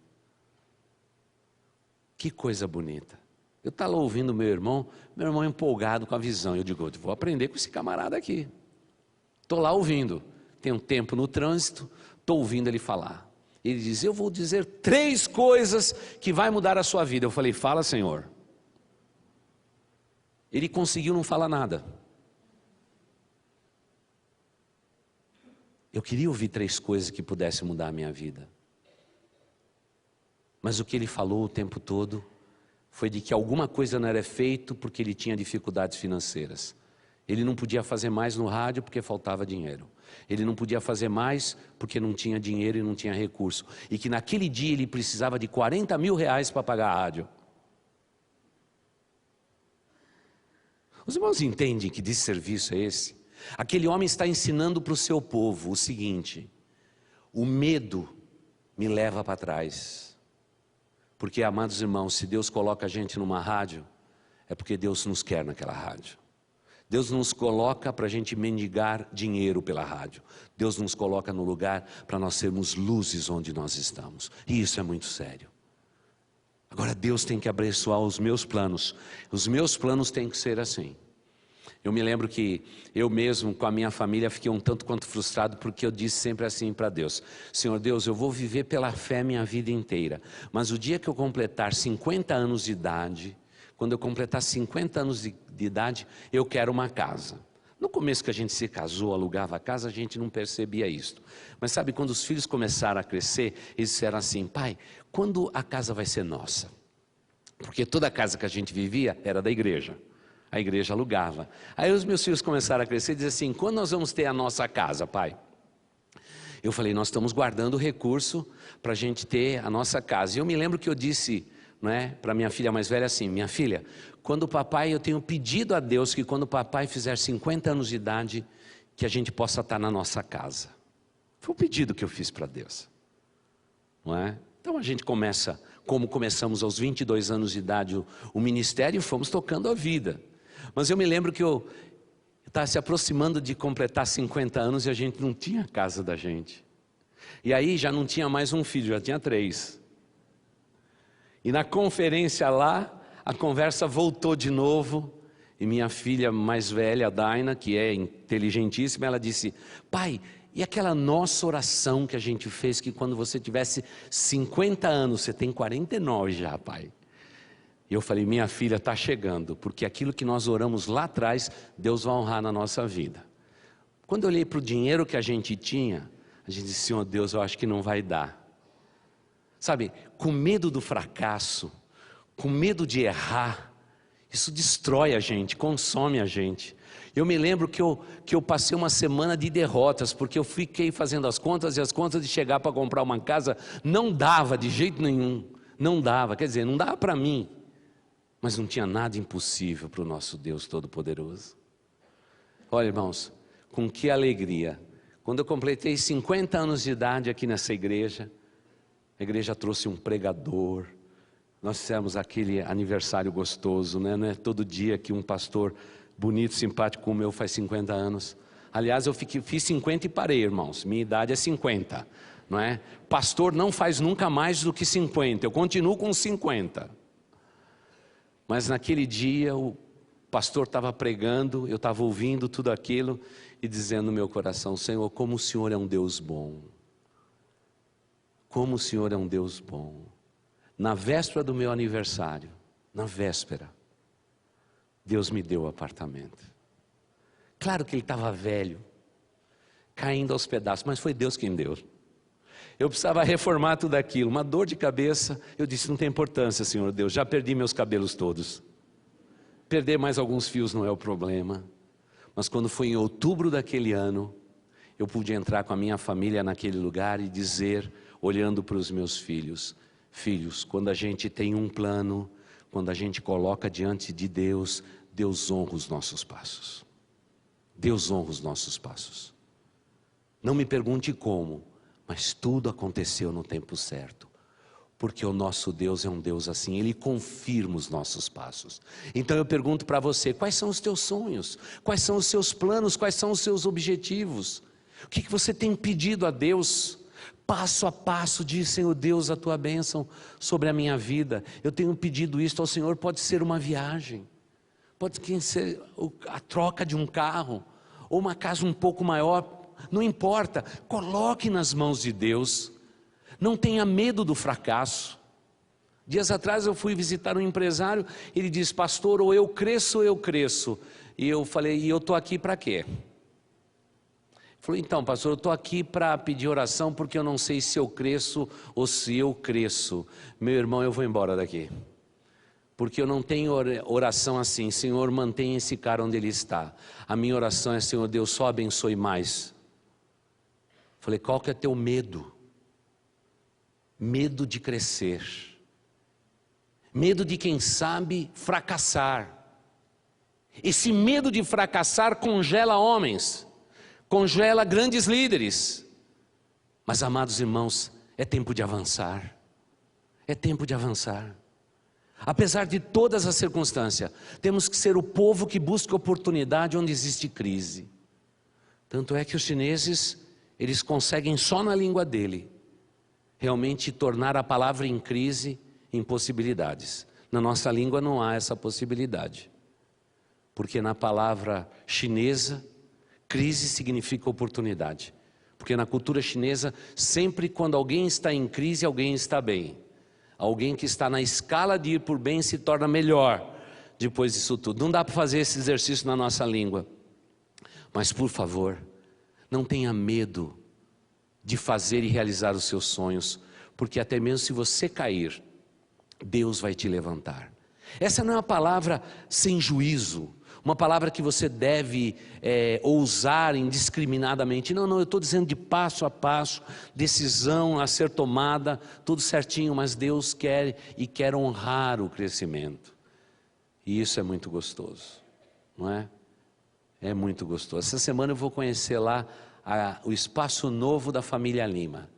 Que coisa bonita. Eu estava ouvindo meu irmão empolgado com a visão. Eu digo, eu vou aprender com esse camarada aqui. Estou lá ouvindo. Tenho tempo no trânsito, estou ouvindo ele falar. Ele diz, eu vou dizer 3 coisas que vai mudar a sua vida. Eu falei, fala, Senhor. Ele conseguiu não falar nada. Eu queria ouvir 3 coisas que pudessem mudar a minha vida. Mas o que ele falou o tempo todo foi de que alguma coisa não era feito porque ele tinha dificuldades financeiras. Ele não podia fazer mais no rádio porque faltava dinheiro. Ele não podia fazer mais porque não tinha dinheiro e não tinha recurso. E que naquele dia ele precisava de 40 mil reais para pagar a rádio. Os irmãos entendem que desserviço é esse? Aquele homem está ensinando para o seu povo o seguinte: o medo me leva para trás. Porque, amados irmãos, se Deus coloca a gente numa rádio, é porque Deus nos quer naquela rádio. Deus nos coloca para a gente mendigar dinheiro pela rádio. Deus nos coloca no lugar para nós sermos luzes onde nós estamos. E isso é muito sério. Agora Deus tem que abençoar os meus planos. Os meus planos têm que ser assim. Eu me lembro que eu mesmo com a minha família fiquei um tanto quanto frustrado, porque eu disse sempre assim para Deus: Senhor Deus, eu vou viver pela fé minha vida inteira, mas o dia que eu completar 50 anos de idade, quando eu completar 50 anos de idade, eu quero uma casa. No começo que a gente se casou, alugava a casa, a gente não percebia isso. Mas sabe, quando os filhos começaram a crescer, eles disseram assim: pai, quando a casa vai ser nossa? Porque toda a casa que a gente vivia era da igreja. A igreja alugava. Aí os meus filhos começaram a crescer e diziam assim: quando nós vamos ter a nossa casa, pai? Eu falei, nós estamos guardando recurso para a gente ter a nossa casa. E eu me lembro que eu disse, para minha filha mais velha assim: minha filha, quando o papai, eu tenho pedido a Deus que quando o papai fizer 50 anos de idade, que a gente possa estar na nossa casa. Foi o pedido que eu fiz para Deus. Então a gente começa, como começamos aos 22 anos de idade o ministério, fomos tocando a vida. Mas eu me lembro que eu estava se aproximando de completar 50 anos e a gente não tinha a casa da gente. E aí já não tinha mais um filho, já tinha 3. E na conferência lá, a conversa voltou de novo. E minha filha mais velha, a Daina, que é inteligentíssima, ela disse: pai, e aquela nossa oração que a gente fez, que quando você tivesse 50 anos, você tem 49 já, pai. E eu falei: minha filha, está chegando, porque aquilo que nós oramos lá atrás, Deus vai honrar na nossa vida. Quando eu olhei para o dinheiro que a gente tinha a gente diz, Senhor Deus, eu acho que não vai dar. Sabe, com medo do fracasso, com medo de errar, isso destrói a gente, consome a gente. Eu me lembro que eu passei uma semana de derrotas, porque eu fiquei fazendo as contas, e as contas de chegar para comprar uma casa não dava de jeito nenhum, não dava, quer dizer, não dava para mim, mas não tinha nada impossível para o nosso Deus Todo-Poderoso. Olha, irmãos, com que alegria, quando eu completei 50 anos de idade aqui nessa igreja, a igreja trouxe um pregador, nós fizemos aquele aniversário gostoso, né? Não é todo dia que um pastor bonito, simpático como eu faz 50 anos. Aliás, eu fiz 50 e parei, irmãos, minha idade é 50, não é? Pastor não faz nunca mais do que 50, eu continuo com 50. Mas naquele dia o pastor estava pregando, eu estava ouvindo tudo aquilo e dizendo no meu coração, Senhor, como o Senhor é um Deus bom. Como o Senhor é um Deus bom. Na véspera do meu aniversário, na véspera, Deus me deu o apartamento. Claro que ele estava velho, caindo aos pedaços, mas foi Deus quem deu. Eu precisava reformar tudo aquilo, uma dor de cabeça. Eu disse, não tem importância, Senhor Deus, já perdi meus cabelos todos. Perder mais alguns fios não é o problema. Mas quando foi em outubro daquele ano, eu pude entrar com a minha família naquele lugar e dizer, olhando para os meus filhos, filhos, quando a gente tem um plano, quando a gente coloca diante de Deus, Deus honra os nossos passos. Deus honra os nossos passos. Não me pergunte como, mas tudo aconteceu no tempo certo. Porque o nosso Deus é um Deus assim, Ele confirma os nossos passos. Então eu pergunto para você, quais são os teus sonhos? Quais são os seus planos? Quais são os seus objetivos? O que você tem pedido a Deus? Passo a passo, diz, Senhor Deus, a Tua bênção sobre a minha vida. Eu tenho pedido isto ao Senhor, pode ser uma viagem. Pode ser a troca de um carro, ou uma casa um pouco maior, não importa, coloque nas mãos de Deus, não tenha medo do fracasso. Dias atrás eu fui visitar um empresário, ele disse, pastor, ou eu cresço ou eu cresço. E eu falei, e eu estou aqui para quê? Ele falou, então pastor, eu estou aqui para pedir oração, porque eu não sei se eu cresço ou se eu cresço. Meu irmão, eu vou embora daqui. Porque eu não tenho oração assim, Senhor, mantenha esse cara onde ele está. A minha oração é, Senhor Deus, só abençoe mais. Falei, qual que é teu medo? Medo de crescer. Medo de, quem sabe, fracassar. Esse medo de fracassar congela homens, congela grandes líderes. Mas, amados irmãos, é tempo de avançar. É tempo de avançar. Apesar de todas as circunstâncias, temos que ser o povo que busca oportunidade onde existe crise. Tanto é que os chineses, eles conseguem só na língua dele, realmente tornar a palavra em crise em possibilidades. Na nossa língua não há essa possibilidade. Porque na palavra chinesa, crise significa oportunidade. Porque na cultura chinesa, sempre quando alguém está em crise, alguém está bem. Alguém que está na escala de ir por bem se torna melhor depois disso tudo. Não dá para fazer esse exercício na nossa língua. Mas por favor, não tenha medo de fazer e realizar os seus sonhos. Porque até mesmo se você cair, Deus vai te levantar. Essa não é uma palavra sem juízo. Uma palavra que você deve ousar indiscriminadamente. Não, eu estou dizendo de passo a passo, decisão a ser tomada, tudo certinho, mas Deus quer e quer honrar o crescimento. E isso é muito gostoso, não é? É muito gostoso. Essa semana eu vou conhecer lá o espaço novo da família Lima.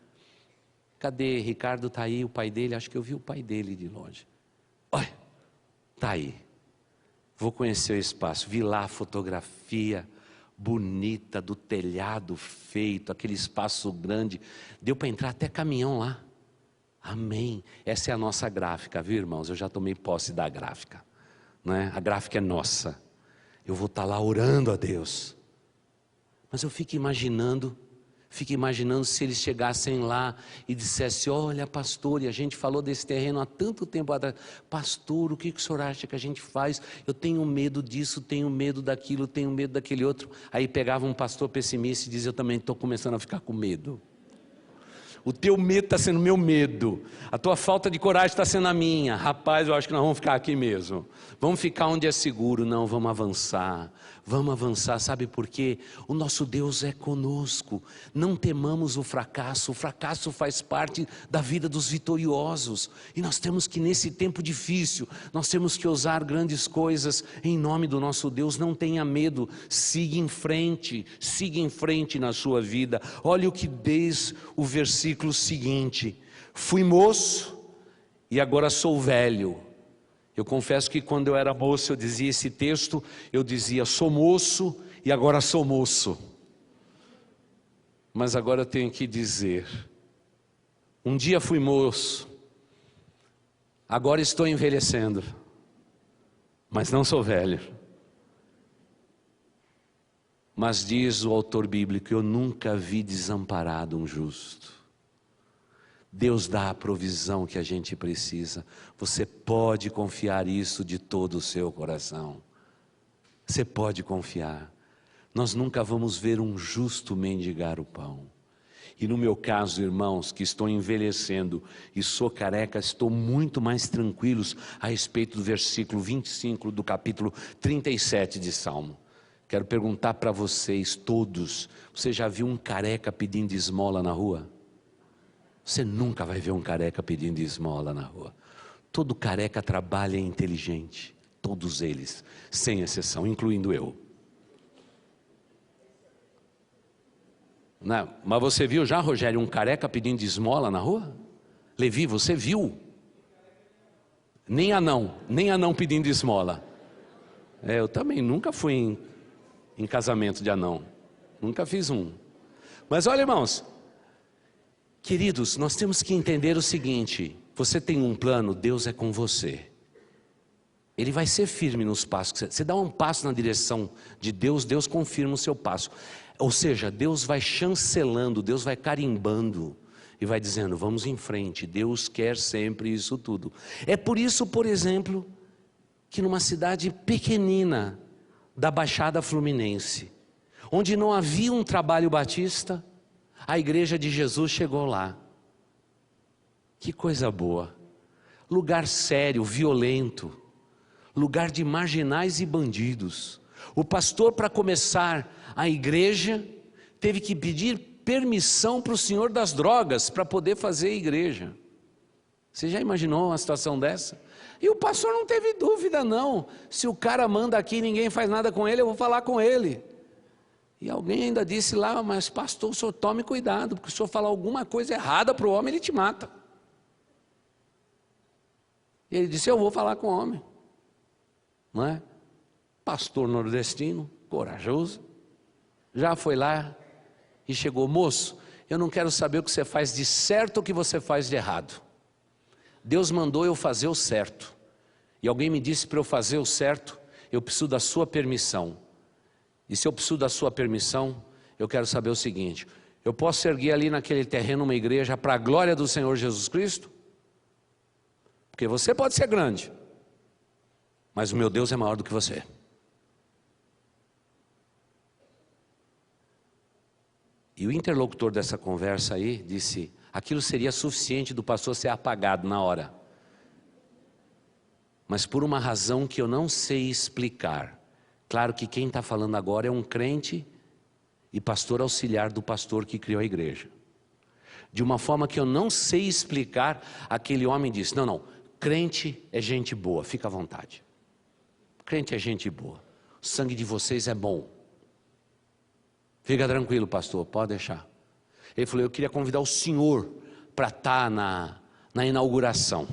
Cadê? Ricardo está aí, o pai dele, acho que eu vi o pai dele de longe. Olha, está aí. Vou conhecer o espaço, vi lá a fotografia bonita do telhado feito, aquele espaço grande. Deu para entrar até caminhão lá. Amém. Essa é a nossa gráfica, viu, irmãos? Eu já tomei posse da gráfica, não é? A gráfica é nossa. Eu vou estar lá orando a Deus. Mas eu fico imaginando se eles chegassem lá e dissessem, olha pastor, e a gente falou desse terreno há tanto tempo atrás, pastor, o que o senhor acha que a gente faz? Eu tenho medo disso, tenho medo daquilo, tenho medo daquele outro. Aí pegava um pastor pessimista e dizia, eu também estou começando a ficar com medo. O teu medo está sendo meu medo. A tua falta de coragem está sendo a minha. Rapaz, eu acho que nós vamos ficar aqui mesmo. Vamos ficar onde é seguro. Não, vamos avançar. Vamos avançar, sabe por quê? O nosso Deus é conosco. Não temamos o fracasso. O fracasso faz parte da vida dos vitoriosos. E nós temos que, nesse tempo difícil, nós temos que ousar grandes coisas em nome do nosso Deus. Não tenha medo, siga em frente na sua vida. Olha o que diz o versículo seguinte: fui moço e agora sou velho. Eu confesso que quando eu era moço eu dizia esse texto, eu dizia sou moço e agora sou moço. Mas agora eu tenho que dizer, um dia fui moço, agora estou envelhecendo, mas não sou velho. Mas diz o autor bíblico, eu nunca vi desamparado um justo. Deus dá a provisão que a gente precisa. Você pode confiar isso de todo o seu coração. Você pode confiar. Nós nunca vamos ver um justo mendigar o pão. E no meu caso, irmãos, que estou envelhecendo e sou careca, estou muito mais tranquilos a respeito do versículo 25 do capítulo 37 de Salmo. Quero perguntar para vocês todos, você já viu um careca pedindo esmola na rua? Você nunca vai ver um careca pedindo esmola na rua. Todo careca trabalha e é inteligente. Todos eles, sem exceção, incluindo eu. Não, mas você viu já, Rogério, um careca pedindo esmola na rua? Levi, você viu? Nem anão pedindo esmola. Eu também nunca fui em casamento de anão. Nunca fiz um. Mas olha, irmãos, queridos, nós temos que entender o seguinte: você tem um plano, Deus é com você. Ele vai ser firme nos passos. Você dá um passo na direção de Deus, Deus confirma o seu passo. Ou seja, Deus vai chancelando, Deus vai carimbando e vai dizendo, vamos em frente. Deus quer sempre isso tudo. É por isso, por exemplo, que numa cidade pequenina da Baixada Fluminense, onde não havia um trabalho batista, a igreja de Jesus chegou lá. Que coisa boa. Lugar sério, violento. Lugar de marginais e bandidos. O pastor, para começar a igreja, teve que pedir permissão para o senhor das drogas para poder fazer a igreja. Você já imaginou uma situação dessa? E o pastor não teve dúvida não. Se o cara manda aqui e ninguém faz nada com ele, eu vou falar com ele. E alguém ainda disse lá, mas pastor, o senhor tome cuidado, porque se o senhor falar alguma coisa errada para o homem, ele te mata. E ele disse, eu vou falar com o homem. Não é? Pastor nordestino, corajoso, já foi lá e chegou, moço, eu não quero saber o que você faz de certo ou o que você faz de errado. Deus mandou eu fazer o certo, e alguém me disse para eu fazer o certo, eu preciso da sua permissão. E se eu preciso da sua permissão, eu quero saber o seguinte, eu posso erguer ali naquele terreno uma igreja para a glória do Senhor Jesus Cristo? Porque você pode ser grande, mas o meu Deus é maior do que você. E o interlocutor dessa conversa aí disse, aquilo seria suficiente do pastor ser apagado na hora. Mas por uma razão que eu não sei explicar. Claro que quem está falando agora é um crente e pastor auxiliar do pastor que criou a igreja. De uma forma que eu não sei explicar, aquele homem disse, não, crente é gente boa, fica à vontade. Crente é gente boa, o sangue de vocês é bom. Fica tranquilo, pastor, pode deixar. Ele falou, eu queria convidar o senhor para estar na inauguração.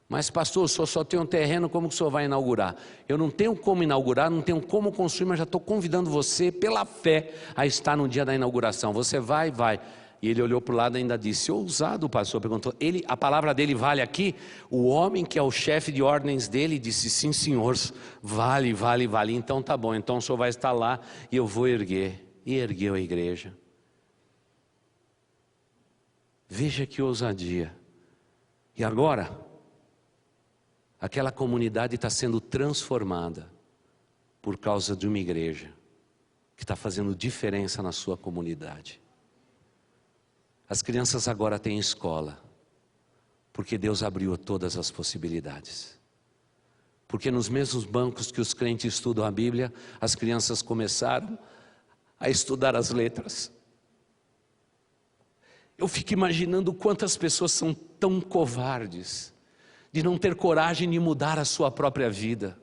Mas pastor, o senhor só tem um terreno, como que o senhor vai inaugurar? Eu não tenho como inaugurar, não tenho como construir, mas já estou convidando você pela fé a estar no dia da inauguração. Você vai. E ele olhou para o lado e ainda disse, ousado, o pastor perguntou, a palavra dele vale aqui? O homem que é o chefe de ordens dele disse, sim senhor, vale, então tá bom, então o senhor vai estar lá e eu vou erguer. E ergueu a igreja. Veja que ousadia. E agora, aquela comunidade está sendo transformada por causa de uma igreja que está fazendo diferença na sua comunidade. As crianças agora têm escola, porque Deus abriu todas as possibilidades. Porque nos mesmos bancos que os crentes estudam a Bíblia, as crianças começaram a estudar as letras. Eu fico imaginando quantas pessoas são tão covardes, de não ter coragem de mudar a sua própria vida.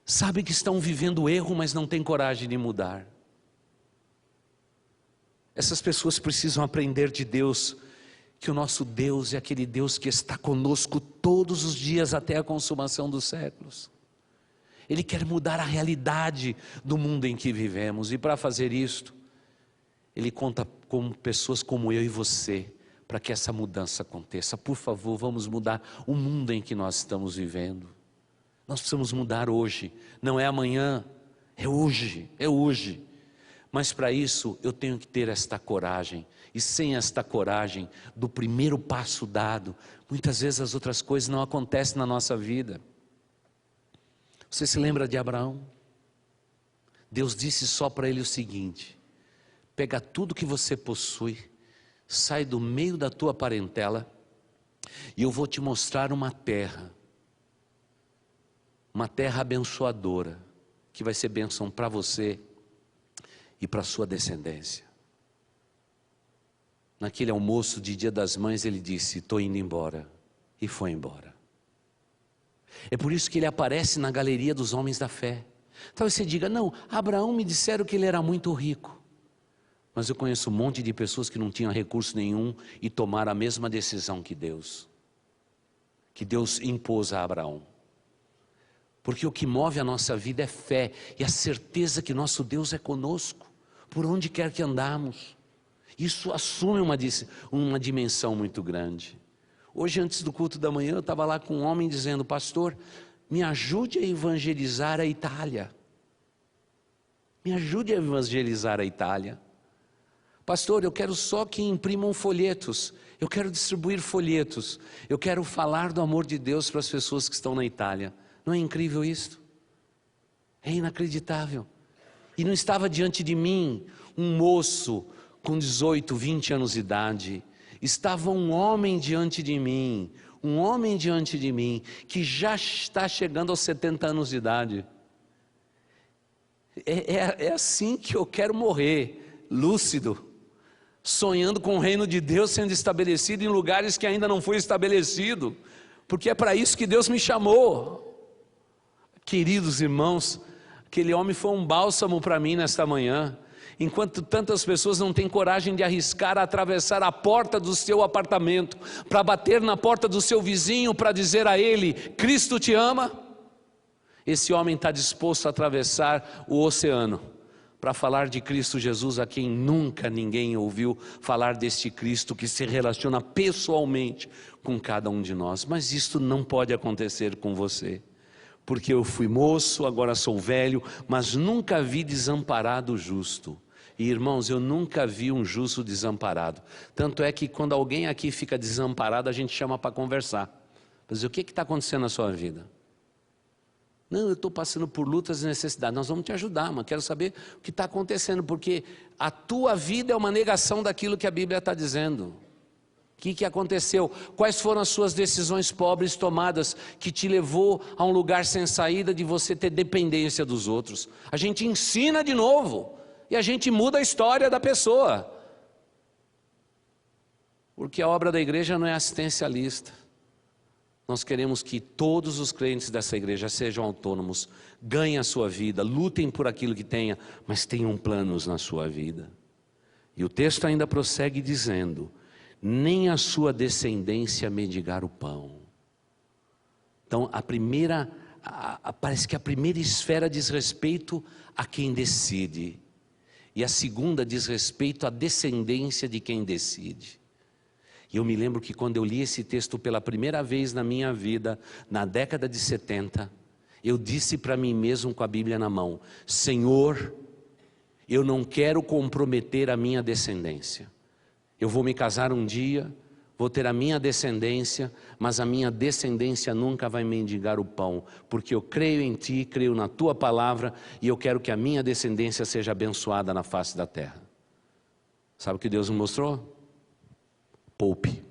Sabem que estão vivendo erro, mas não têm coragem de mudar. Essas pessoas precisam aprender de Deus, que o nosso Deus é aquele Deus que está conosco todos os dias até a consumação dos séculos. Ele quer mudar a realidade do mundo em que vivemos, e para fazer isto, Ele conta com pessoas como eu e você, para que essa mudança aconteça. Por favor, vamos mudar o mundo em que nós estamos vivendo. Nós precisamos mudar hoje, não é amanhã, é hoje, é hoje. Mas para isso eu tenho que ter esta coragem, e sem esta coragem do primeiro passo dado, muitas vezes as outras coisas não acontecem na nossa vida. Você se lembra de Abraão? Deus disse só para ele o seguinte: pega tudo que você possui, sai do meio da tua parentela, e eu vou te mostrar uma terra abençoadora, que vai ser bênção para você e para a sua descendência. Naquele almoço de Dia das Mães ele disse: estou indo embora, e foi embora. É por isso que ele aparece na galeria dos homens da fé. Talvez você diga: não, Abraão me disseram que ele era muito rico. Mas eu conheço um monte de pessoas que não tinham recurso nenhum e tomaram a mesma decisão que Deus impôs a Abraão. Porque o que move a nossa vida é fé e a certeza que nosso Deus é conosco, por onde quer que andamos. Isso assume uma dimensão muito grande. Hoje, antes do culto da manhã, eu estava lá com um homem dizendo: pastor, me ajude a evangelizar a Itália. Me ajude a evangelizar a Itália. Pastor, eu quero só que imprimam folhetos. Eu quero distribuir folhetos. Eu quero falar do amor de Deus para as pessoas que estão na Itália. Não é incrível isto? É inacreditável. E não estava diante de mim um moço com 18, 20 anos de idade. Estava um homem diante de mim, que já está chegando aos 70 anos de idade. É assim que eu quero morrer, lúcido, sonhando com o reino de Deus sendo estabelecido em lugares que ainda não foi estabelecido, porque é para isso que Deus me chamou. Queridos irmãos, aquele homem foi um bálsamo para mim nesta manhã. Enquanto tantas pessoas não têm coragem de arriscar a atravessar a porta do seu apartamento, para bater na porta do seu vizinho, para dizer a ele: Cristo te ama. Esse homem está disposto a atravessar o oceano, para falar de Cristo Jesus, a quem nunca ninguém ouviu falar deste Cristo, que se relaciona pessoalmente com cada um de nós. Mas isto não pode acontecer com você. Porque eu fui moço, agora sou velho, mas nunca vi desamparado o justo. E irmãos, eu nunca vi um justo desamparado. Tanto é que quando alguém aqui fica desamparado, a gente chama para conversar. Para dizer: o que está acontecendo na sua vida? Não, eu estou passando por lutas e necessidades. Nós vamos te ajudar, mas quero saber o que está acontecendo, porque a tua vida é uma negação daquilo que a Bíblia está dizendo. O que aconteceu? Quais foram as suas decisões pobres tomadas que te levou a um lugar sem saída de você ter dependência dos outros? A gente ensina de novo e a gente muda a história da pessoa. Porque a obra da igreja não é assistencialista. Nós queremos que todos os crentes dessa igreja sejam autônomos, ganhem a sua vida, lutem por aquilo que tenha, mas tenham planos na sua vida. E o texto ainda prossegue dizendo: nem a sua descendência mendigar o pão. Então parece que a primeira esfera diz respeito a quem decide, e a segunda diz respeito à descendência de quem decide. E eu me lembro que quando eu li esse texto pela primeira vez na minha vida, na década de 70, eu disse para mim mesmo com a Bíblia na mão: Senhor, eu não quero comprometer a minha descendência. Eu vou me casar um dia, vou ter a minha descendência, mas a minha descendência nunca vai mendigar o pão, porque eu creio em Ti, creio na Tua palavra, e eu quero que a minha descendência seja abençoada na face da terra. Sabe o que Deus me mostrou? Poupe.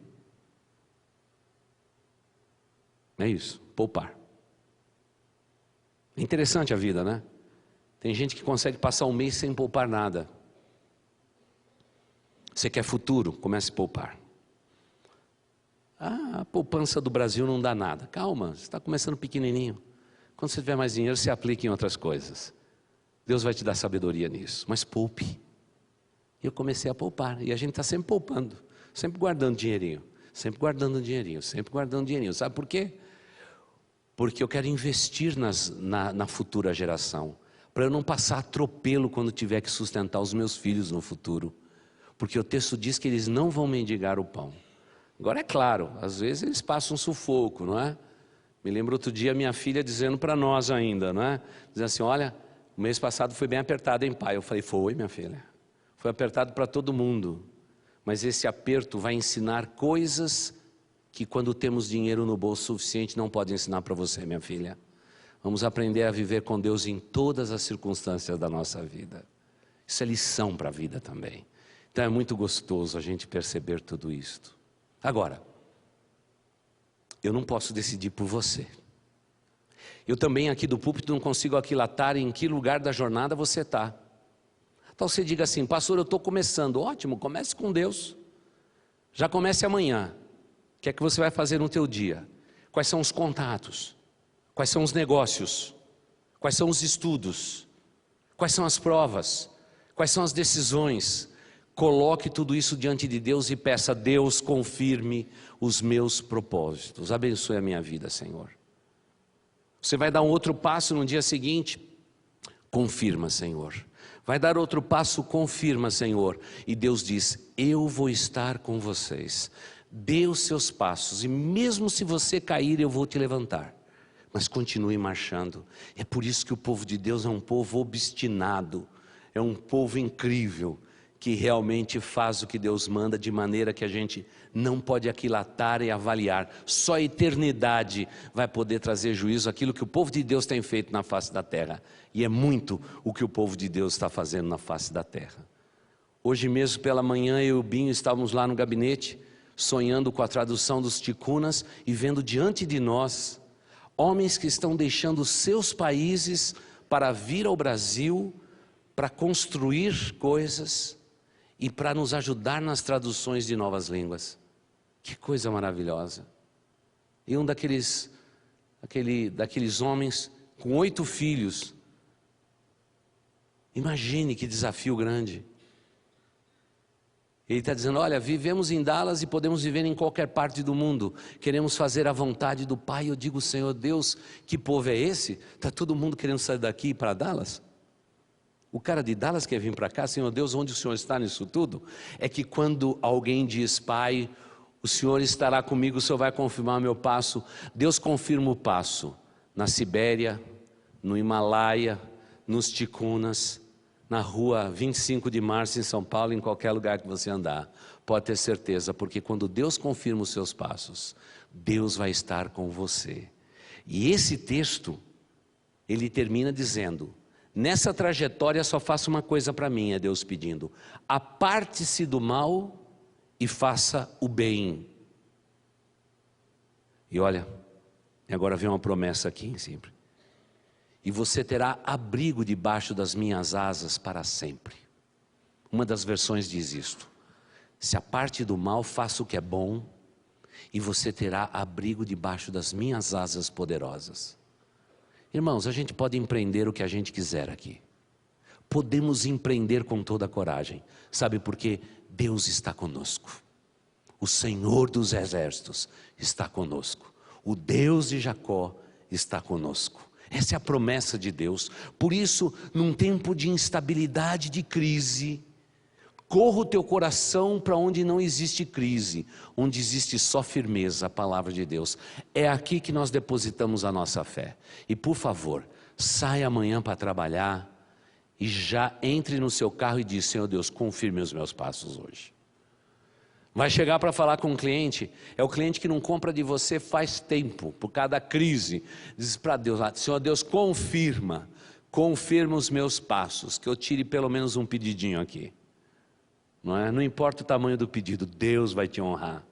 É isso, poupar. É interessante a vida, né? Tem gente que consegue passar um mês sem poupar nada. Você quer futuro? Comece a poupar. Ah, a poupança do Brasil não dá nada. Calma, você está começando pequenininho. Quando você tiver mais dinheiro, você aplica em outras coisas. Deus vai te dar sabedoria nisso. Mas poupe. E eu comecei a poupar. E a gente está sempre poupando. Sempre guardando dinheirinho. Sempre guardando dinheirinho. Sempre guardando dinheirinho. Sabe por quê? Porque eu quero investir na futura geração. Para eu não passar atropelo quando tiver que sustentar os meus filhos no futuro. Porque o texto diz que eles não vão mendigar o pão. Agora é claro, às vezes eles passam um sufoco, não é? Me lembro outro dia minha filha dizendo para nós ainda, não é? Dizendo assim, olha, o mês passado foi bem apertado, hein, pai? Eu falei, foi, minha filha. Foi apertado para todo mundo. Mas esse aperto vai ensinar coisas que quando temos dinheiro no bolso suficiente não pode ensinar para você, minha filha. Vamos aprender a viver com Deus em todas as circunstâncias da nossa vida. Isso é lição para a vida também. Então é muito gostoso a gente perceber tudo isto. Agora, eu não posso decidir por você. Eu também aqui do púlpito não consigo aquilatar em que lugar da jornada você está. Então você diga assim, pastor, eu estou começando. Ótimo, comece com Deus. Já comece amanhã. O que é que você vai fazer no teu dia? Quais são os contatos? Quais são os negócios? Quais são os estudos? Quais são as provas? Quais são as decisões? Coloque tudo isso diante de Deus e peça, Deus confirme os meus propósitos. Abençoe a minha vida, Senhor. Você vai dar um outro passo no dia seguinte? Confirma, Senhor. Vai dar outro passo? Confirma, Senhor. E Deus diz, eu vou estar com vocês. Dê os seus passos e mesmo se você cair, eu vou te levantar. Mas continue marchando. É por isso que o povo de Deus é um povo obstinado. É um povo incrível. Que realmente faz o que Deus manda de maneira que a gente não pode aquilatar e avaliar. Só a eternidade vai poder trazer juízo àquilo que o povo de Deus tem feito na face da terra. E é muito o que o povo de Deus está fazendo na face da terra. Hoje mesmo pela manhã eu e o Binho estávamos lá no gabinete, sonhando com a tradução dos ticunas e vendo diante de nós homens que estão deixando seus países para vir ao Brasil, para construir coisas e para nos ajudar nas traduções de novas línguas. Que coisa maravilhosa. E um daqueles homens com 8 filhos. Imagine que desafio grande. Ele está dizendo, olha, vivemos em Dallas e podemos viver em qualquer parte do mundo. Queremos fazer a vontade do Pai. Eu digo, Senhor Deus, que povo é esse? Está todo mundo querendo sair daqui para Dallas? O cara de Dallas quer vir para cá, Senhor Deus, onde o Senhor está nisso tudo? É que quando alguém diz, Pai, o Senhor estará comigo, o Senhor vai confirmar meu passo. Deus confirma o passo na Sibéria, no Himalaia, nos ticunas, na rua 25 de março em São Paulo, em qualquer lugar que você andar. Pode ter certeza, porque quando Deus confirma os seus passos, Deus vai estar com você. E esse texto, ele termina dizendo, nessa trajetória só faça uma coisa para mim, é Deus pedindo, aparte-se do mal e faça o bem. E olha, agora vem uma promessa aqui sempre. E você terá abrigo debaixo das minhas asas para sempre. Uma das versões diz isto. Se aparte do mal, faça o que é bom, e você terá abrigo debaixo das minhas asas poderosas. Irmãos, a gente pode empreender o que a gente quiser aqui. Podemos empreender com toda a coragem. Sabe por quê? Deus está conosco. O Senhor dos exércitos está conosco. O Deus de Jacó está conosco. Essa é a promessa de Deus. Por isso, num tempo de instabilidade, de crise, corra o teu coração para onde não existe crise, onde existe só firmeza, a palavra de Deus. É aqui que nós depositamos a nossa fé. E por favor, saia amanhã para trabalhar e já entre no seu carro e diz, Senhor Deus, confirme os meus passos hoje. Vai chegar para falar com um cliente, é o cliente que não compra de você faz tempo, por causa da crise. Diz para Deus lá, Senhor Deus, confirma os meus passos, que eu tire pelo menos um pedidinho aqui. não é? Não importa o tamanho do pedido, Deus vai te honrar,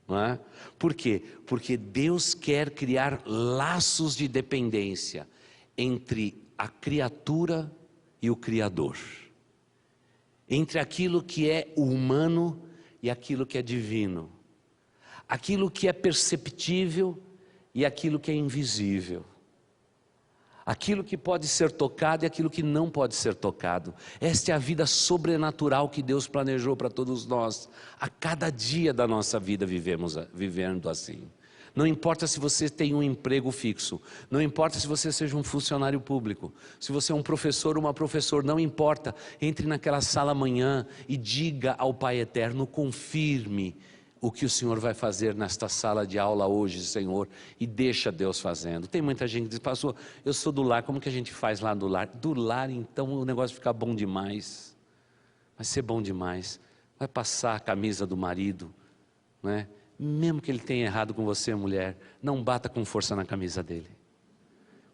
não é? Por quê? Porque Deus quer criar laços de dependência entre a criatura e o Criador, entre aquilo que é humano e aquilo que é divino, aquilo que é perceptível e aquilo que é invisível, aquilo que pode ser tocado e aquilo que não pode ser tocado. Esta é a vida sobrenatural que Deus planejou para todos nós. A cada dia da nossa vida vivendo assim. Não importa se você tem um emprego fixo, não importa se você seja um funcionário público, se você é um professor ou uma professora, não importa. Entre naquela sala amanhã e diga ao Pai Eterno, confirme o que o Senhor vai fazer nesta sala de aula hoje, Senhor, e deixa Deus fazendo. Tem muita gente que diz, pastor, eu sou do lar, como que a gente faz lá do lar? Do lar, então, o negócio fica bom demais, vai ser bom demais, vai passar a camisa do marido, né? Mesmo que ele tenha errado com você, mulher, não bata com força na camisa dele,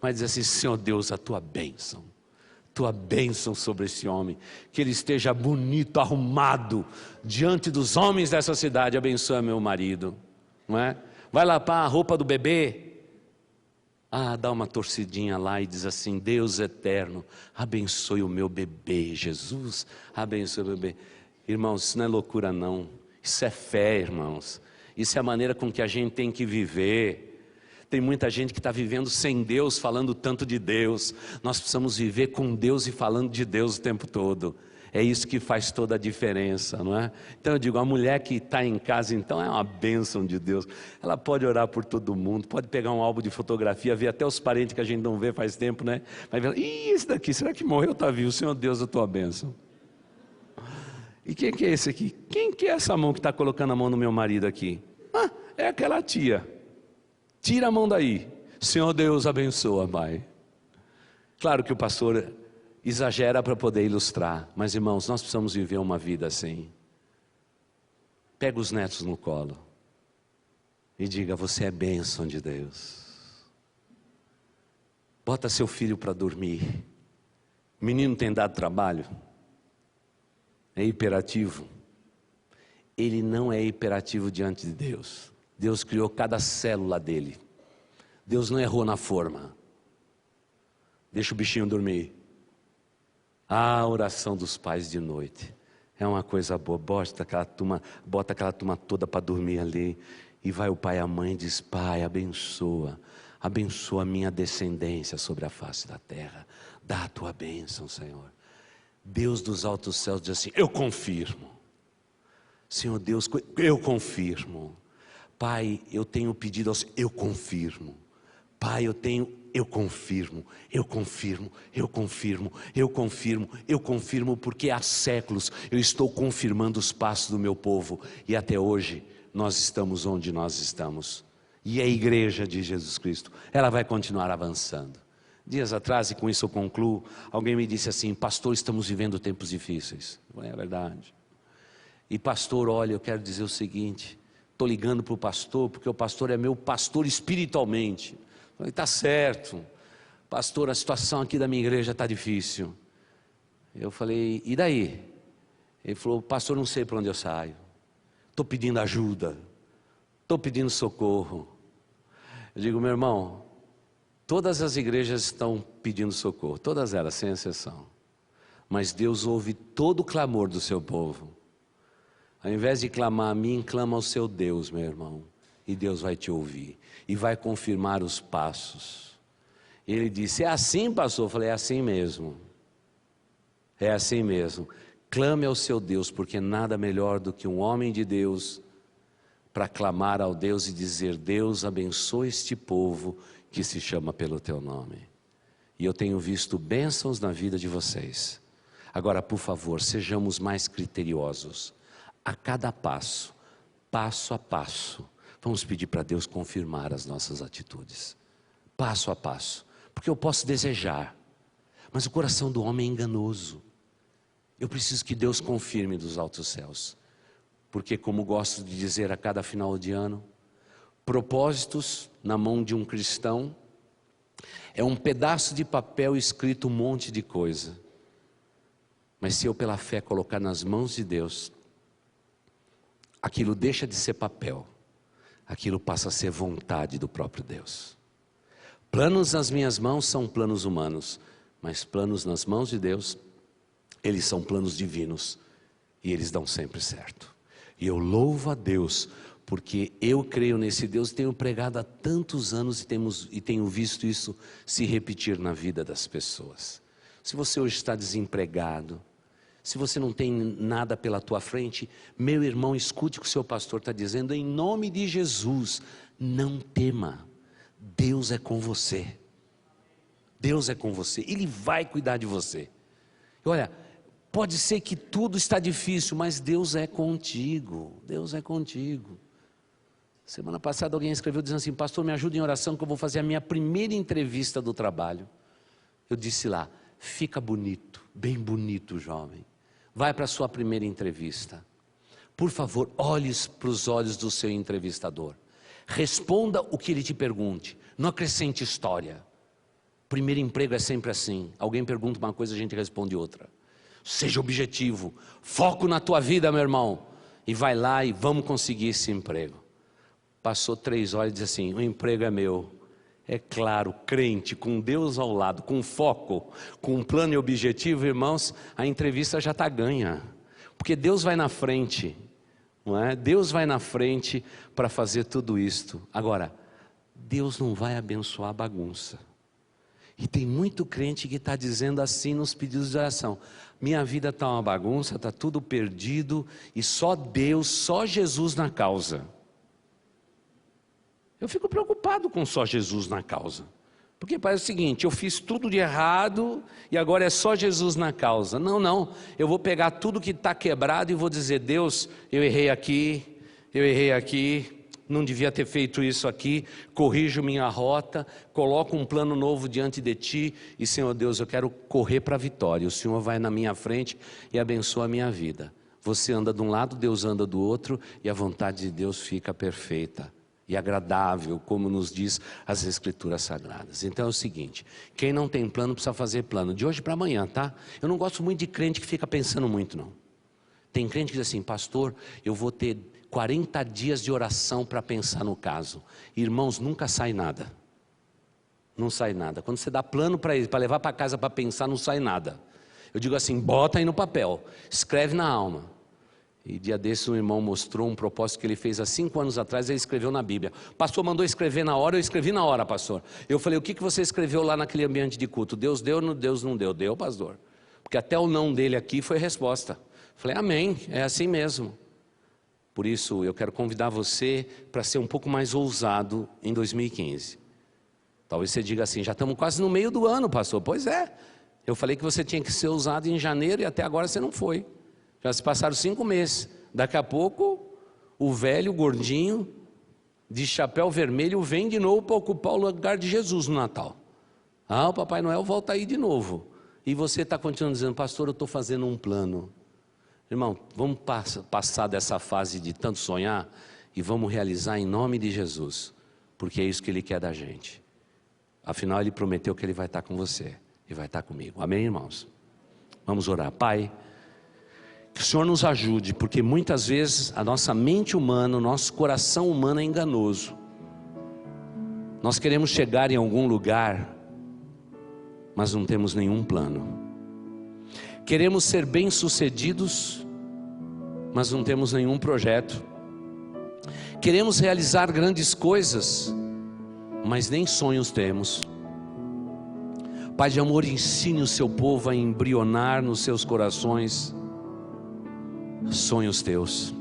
mas diz assim, Senhor Deus, a tua bênção sobre esse homem, que ele esteja bonito, arrumado, diante dos homens dessa cidade, abençoa meu marido, não é? Vai lavar a roupa do bebê, dá uma torcidinha lá e diz assim, Deus eterno, abençoe o meu bebê, Jesus, abençoe o bebê. Irmãos, isso não é loucura não, isso é fé, irmãos, isso é a maneira com que a gente tem que viver. Tem muita gente que está vivendo sem Deus, falando tanto de Deus. Nós precisamos viver com Deus e falando de Deus o tempo todo. É isso que faz toda a diferença, não é? Então eu digo, a mulher que está em casa, então é uma bênção de Deus. Ela pode orar por todo mundo, pode pegar um álbum de fotografia, ver até os parentes que a gente não vê faz tempo, né? Vai ver, esse daqui, será que morreu ou está vivo? Senhor Deus, a tua bênção. E quem que é esse aqui? Quem que é essa mão que está colocando a mão no meu marido aqui? É aquela tia. Tira a mão daí. Senhor Deus, abençoa, Pai. Claro que o pastor exagera para poder ilustrar, mas irmãos, nós precisamos viver uma vida assim. Pega os netos no colo e diga, você é bênção de Deus. Bota seu filho para dormir. O menino tem dado trabalho? É hiperativo? Ele não é hiperativo diante de Deus. Deus criou cada célula dele. Deus não errou na forma. Deixa o bichinho dormir. A oração dos pais de noite é uma coisa boa. Bota aquela turma toda para dormir ali. E vai o pai e a mãe e diz, Pai, abençoa a minha descendência sobre a face da terra. Dá a tua bênção, Senhor. Deus dos altos céus diz assim, eu confirmo. Senhor Deus, eu confirmo. Pai, eu tenho pedido ao Senhor, eu confirmo. Pai, eu confirmo, porque há séculos eu estou confirmando os passos do meu povo, e até hoje nós estamos onde nós estamos. E a igreja de Jesus Cristo, ela vai continuar avançando. Dias atrás, e com isso eu concluo, alguém me disse assim, pastor, estamos vivendo tempos difíceis. Eu falei, é verdade. E pastor, olha, eu quero dizer o seguinte, estou ligando para o pastor, porque o pastor é meu pastor espiritualmente. Eu falei, está certo, pastor, a situação aqui da minha igreja está difícil. Eu falei, e daí? Ele falou, pastor, não sei para onde eu saio, estou pedindo ajuda, estou pedindo socorro. Eu digo, meu irmão, todas as igrejas estão pedindo socorro, todas elas, sem exceção. Mas Deus ouve todo o clamor do seu povo. Ao invés de clamar a mim, clama ao seu Deus, meu irmão. E Deus vai te ouvir. E vai confirmar os passos. Ele disse, é assim, pastor? Eu falei, é assim mesmo. É assim mesmo. Clame ao seu Deus, porque nada melhor do que um homem de Deus para clamar ao Deus e dizer, Deus abençoe este povo que se chama pelo teu nome. E eu tenho visto bênçãos na vida de vocês. Agora, por favor, sejamos mais criteriosos. A cada passo, passo a passo, vamos pedir para Deus confirmar as nossas atitudes. Passo a passo. Porque eu posso desejar, mas o coração do homem é enganoso. Eu preciso que Deus confirme dos altos céus. Porque, como gosto de dizer a cada final de ano, propósitos na mão de um cristão é um pedaço de papel escrito um monte de coisa. Mas se eu pela fé colocar nas mãos de Deus, aquilo deixa de ser papel, aquilo passa a ser vontade do próprio Deus. Planos nas minhas mãos são planos humanos, mas planos nas mãos de Deus, eles são planos divinos e eles dão sempre certo. E eu louvo a Deus, porque eu creio nesse Deus e tenho pregado há tantos anos e tenho visto isso se repetir na vida das pessoas. Se você hoje está desempregado, se você não tem nada pela tua frente, meu irmão, escute o que o seu pastor está dizendo, em nome de Jesus, não tema, Deus é com você. Deus é com você, Ele vai cuidar de você. Olha, pode ser que tudo está difícil, mas Deus é contigo, Deus é contigo. Semana passada alguém escreveu dizendo assim: pastor, me ajuda em oração que eu vou fazer a minha primeira entrevista do trabalho. Eu disse lá: fica bonito, bem bonito, jovem. Vai para a sua primeira entrevista. Por favor, olhe para os olhos do seu entrevistador. Responda o que ele te pergunte. Não acrescente história. Primeiro emprego é sempre assim. Alguém pergunta uma coisa, a gente responde outra. Seja objetivo. Foco na tua vida, meu irmão. E vai lá e vamos conseguir esse emprego. Passou 3 horas e disse assim: o emprego é meu. É claro, crente, com Deus ao lado, com foco, com um plano e objetivo, irmãos, a entrevista já está ganha. Porque Deus vai na frente, não é? Deus vai na frente para fazer tudo isto. Agora, Deus não vai abençoar a bagunça. E tem muito crente que está dizendo assim nos pedidos de oração: minha vida está uma bagunça, está tudo perdido, e só Deus, só Jesus na causa. Eu fico preocupado com só Jesus na causa, porque parece o seguinte: eu fiz tudo de errado e agora é só Jesus na causa. Não, eu vou pegar tudo que está quebrado e vou dizer: Deus, eu errei aqui, não devia ter feito isso aqui, corrijo minha rota, coloco um plano novo diante de Ti, e Senhor Deus, eu quero correr para a vitória, o Senhor vai na minha frente e abençoa a minha vida. Você anda de um lado, Deus anda do outro, e a vontade de Deus fica perfeita e agradável, como nos diz as Escrituras Sagradas. Então é o seguinte: quem não tem plano precisa fazer plano, de hoje para amanhã, tá? Eu não gosto muito de crente que fica pensando muito, não. Tem crente que diz assim: pastor, eu vou ter 40 dias de oração para pensar no caso. Irmãos, nunca sai nada. Não sai nada. Quando você dá plano para ele, para levar para casa para pensar, não sai nada. Eu digo assim: bota aí no papel, escreve na alma. E dia desses um irmão mostrou um propósito que ele fez há 5 anos atrás, ele escreveu na Bíblia. Pastor mandou escrever na hora, eu escrevi na hora, pastor. Eu falei: o que você escreveu lá naquele ambiente de culto? Deus deu, Deus não deu? Deu, pastor. Porque até o não dele aqui foi resposta. Falei: amém, é assim mesmo. Por isso eu quero convidar você para ser um pouco mais ousado em 2015. Talvez você diga assim: já estamos quase no meio do ano, pastor. Pois é, eu falei que você tinha que ser ousado em janeiro e até agora você não foi. Já se passaram 5 meses. Daqui a pouco o velho gordinho de chapéu vermelho vem de novo para ocupar o lugar de Jesus no Natal. O Papai Noel volta aí de novo. E você está continuando dizendo: pastor, eu estou fazendo um plano. Irmão, vamos passar dessa fase de tanto sonhar e vamos realizar em nome de Jesus, porque é isso que Ele quer da gente. Afinal, Ele prometeu que Ele vai estar com você e vai estar comigo. Amém, irmãos? Vamos orar. Pai, que o Senhor nos ajude, porque muitas vezes a nossa mente humana, o nosso coração humano é enganoso. Nós queremos chegar em algum lugar, mas não temos nenhum plano. Queremos ser bem-sucedidos, mas não temos nenhum projeto. Queremos realizar grandes coisas, mas nem sonhos temos. Pai de amor, ensine o seu povo a embrionar nos seus corações sonhos teus.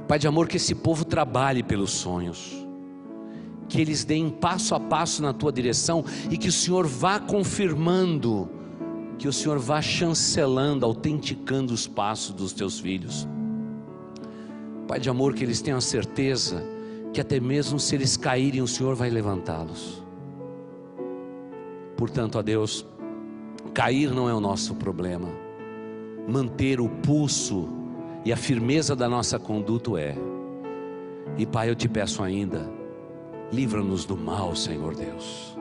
Pai de amor, que esse povo trabalhe pelos sonhos, que eles deem passo a passo na tua direção e que o Senhor vá confirmando, que o Senhor vá chancelando, autenticando os passos dos teus filhos. Pai de amor, que eles tenham a certeza que até mesmo se eles caírem, o Senhor vai levantá-los. Portanto, ó Deus, cair não é o nosso problema, manter o pulso e a firmeza da nossa conduta é. E Pai, eu te peço ainda, livra-nos do mal, Senhor Deus,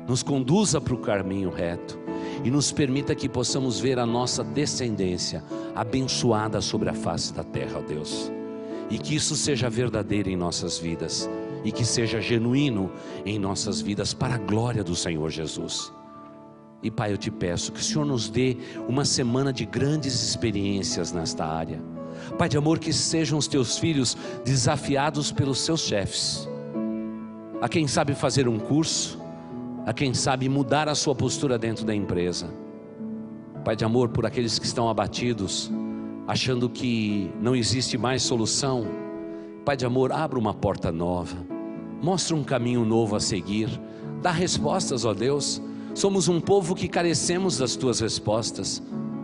nos conduza para o caminho reto, e nos permita que possamos ver a nossa descendência abençoada sobre a face da terra, ó Deus, e que isso seja verdadeiro em nossas vidas, e que seja genuíno em nossas vidas, para a glória do Senhor Jesus. E Pai, eu te peço que o Senhor nos dê uma semana de grandes experiências nesta área. Pai de amor, que sejam os teus filhos desafiados pelos seus chefes, a quem sabe fazer um curso, a quem sabe mudar a sua postura dentro da empresa. Pai de amor, por aqueles que estão abatidos, achando que não existe mais solução, Pai de amor, abra uma porta nova, mostra um caminho novo a seguir, dá respostas, ó Deus. Somos um povo que carecemos das tuas respostas.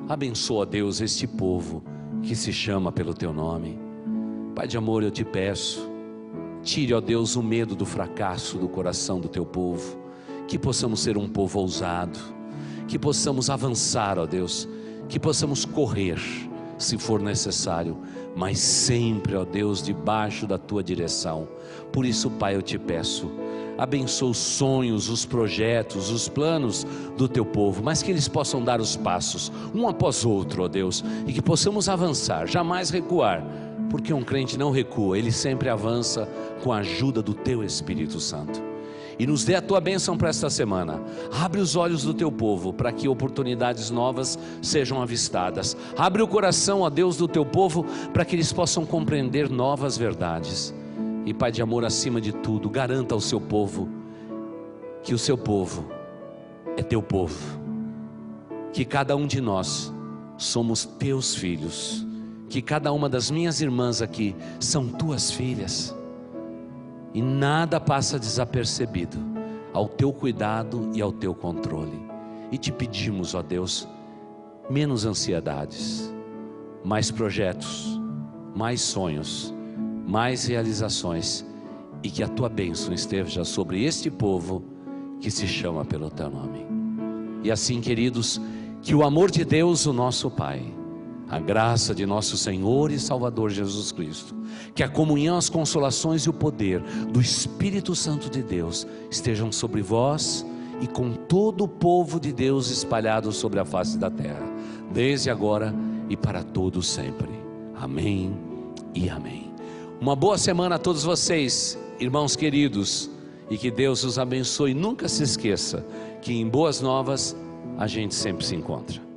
Abençoa, Deus, este povo que se chama pelo teu nome. Pai de amor, eu te peço, tire, ó Deus, o medo do fracasso do coração do teu povo, que possamos ser um povo ousado, que possamos avançar, ó Deus, que possamos correr se for necessário, mas sempre, ó Deus, debaixo da tua direção. Por isso, Pai, eu te peço, abençoa os sonhos, os projetos, os planos do teu povo, mas que eles possam dar os passos, um após outro, ó Deus, e que possamos avançar, jamais recuar, porque um crente não recua, ele sempre avança com a ajuda do teu Espírito Santo. E nos dê a tua bênção para esta semana. Abre os olhos do teu povo para que oportunidades novas sejam avistadas. Abre o coração, ó Deus, do teu povo para que eles possam compreender novas verdades. E Pai de amor, acima de tudo, garanta ao seu povo que o seu povo é teu povo, que cada um de nós somos teus filhos, que cada uma das minhas irmãs aqui são tuas filhas, e nada passa desapercebido ao teu cuidado e ao teu controle. E te pedimos, ó Deus, menos ansiedades, mais projetos, mais sonhos, mais realizações, e que a tua bênção esteja sobre este povo que se chama pelo teu nome. E assim, queridos, que o amor de Deus, o nosso Pai, a graça de nosso Senhor e Salvador Jesus Cristo, que a comunhão, as consolações e o poder do Espírito Santo de Deus estejam sobre vós e com todo o povo de Deus espalhado sobre a face da terra, desde agora e para todos sempre. Amém e amém. Uma boa semana a todos vocês, irmãos queridos, e que Deus os abençoe. Nunca se esqueça que em boas novas a gente sempre se encontra.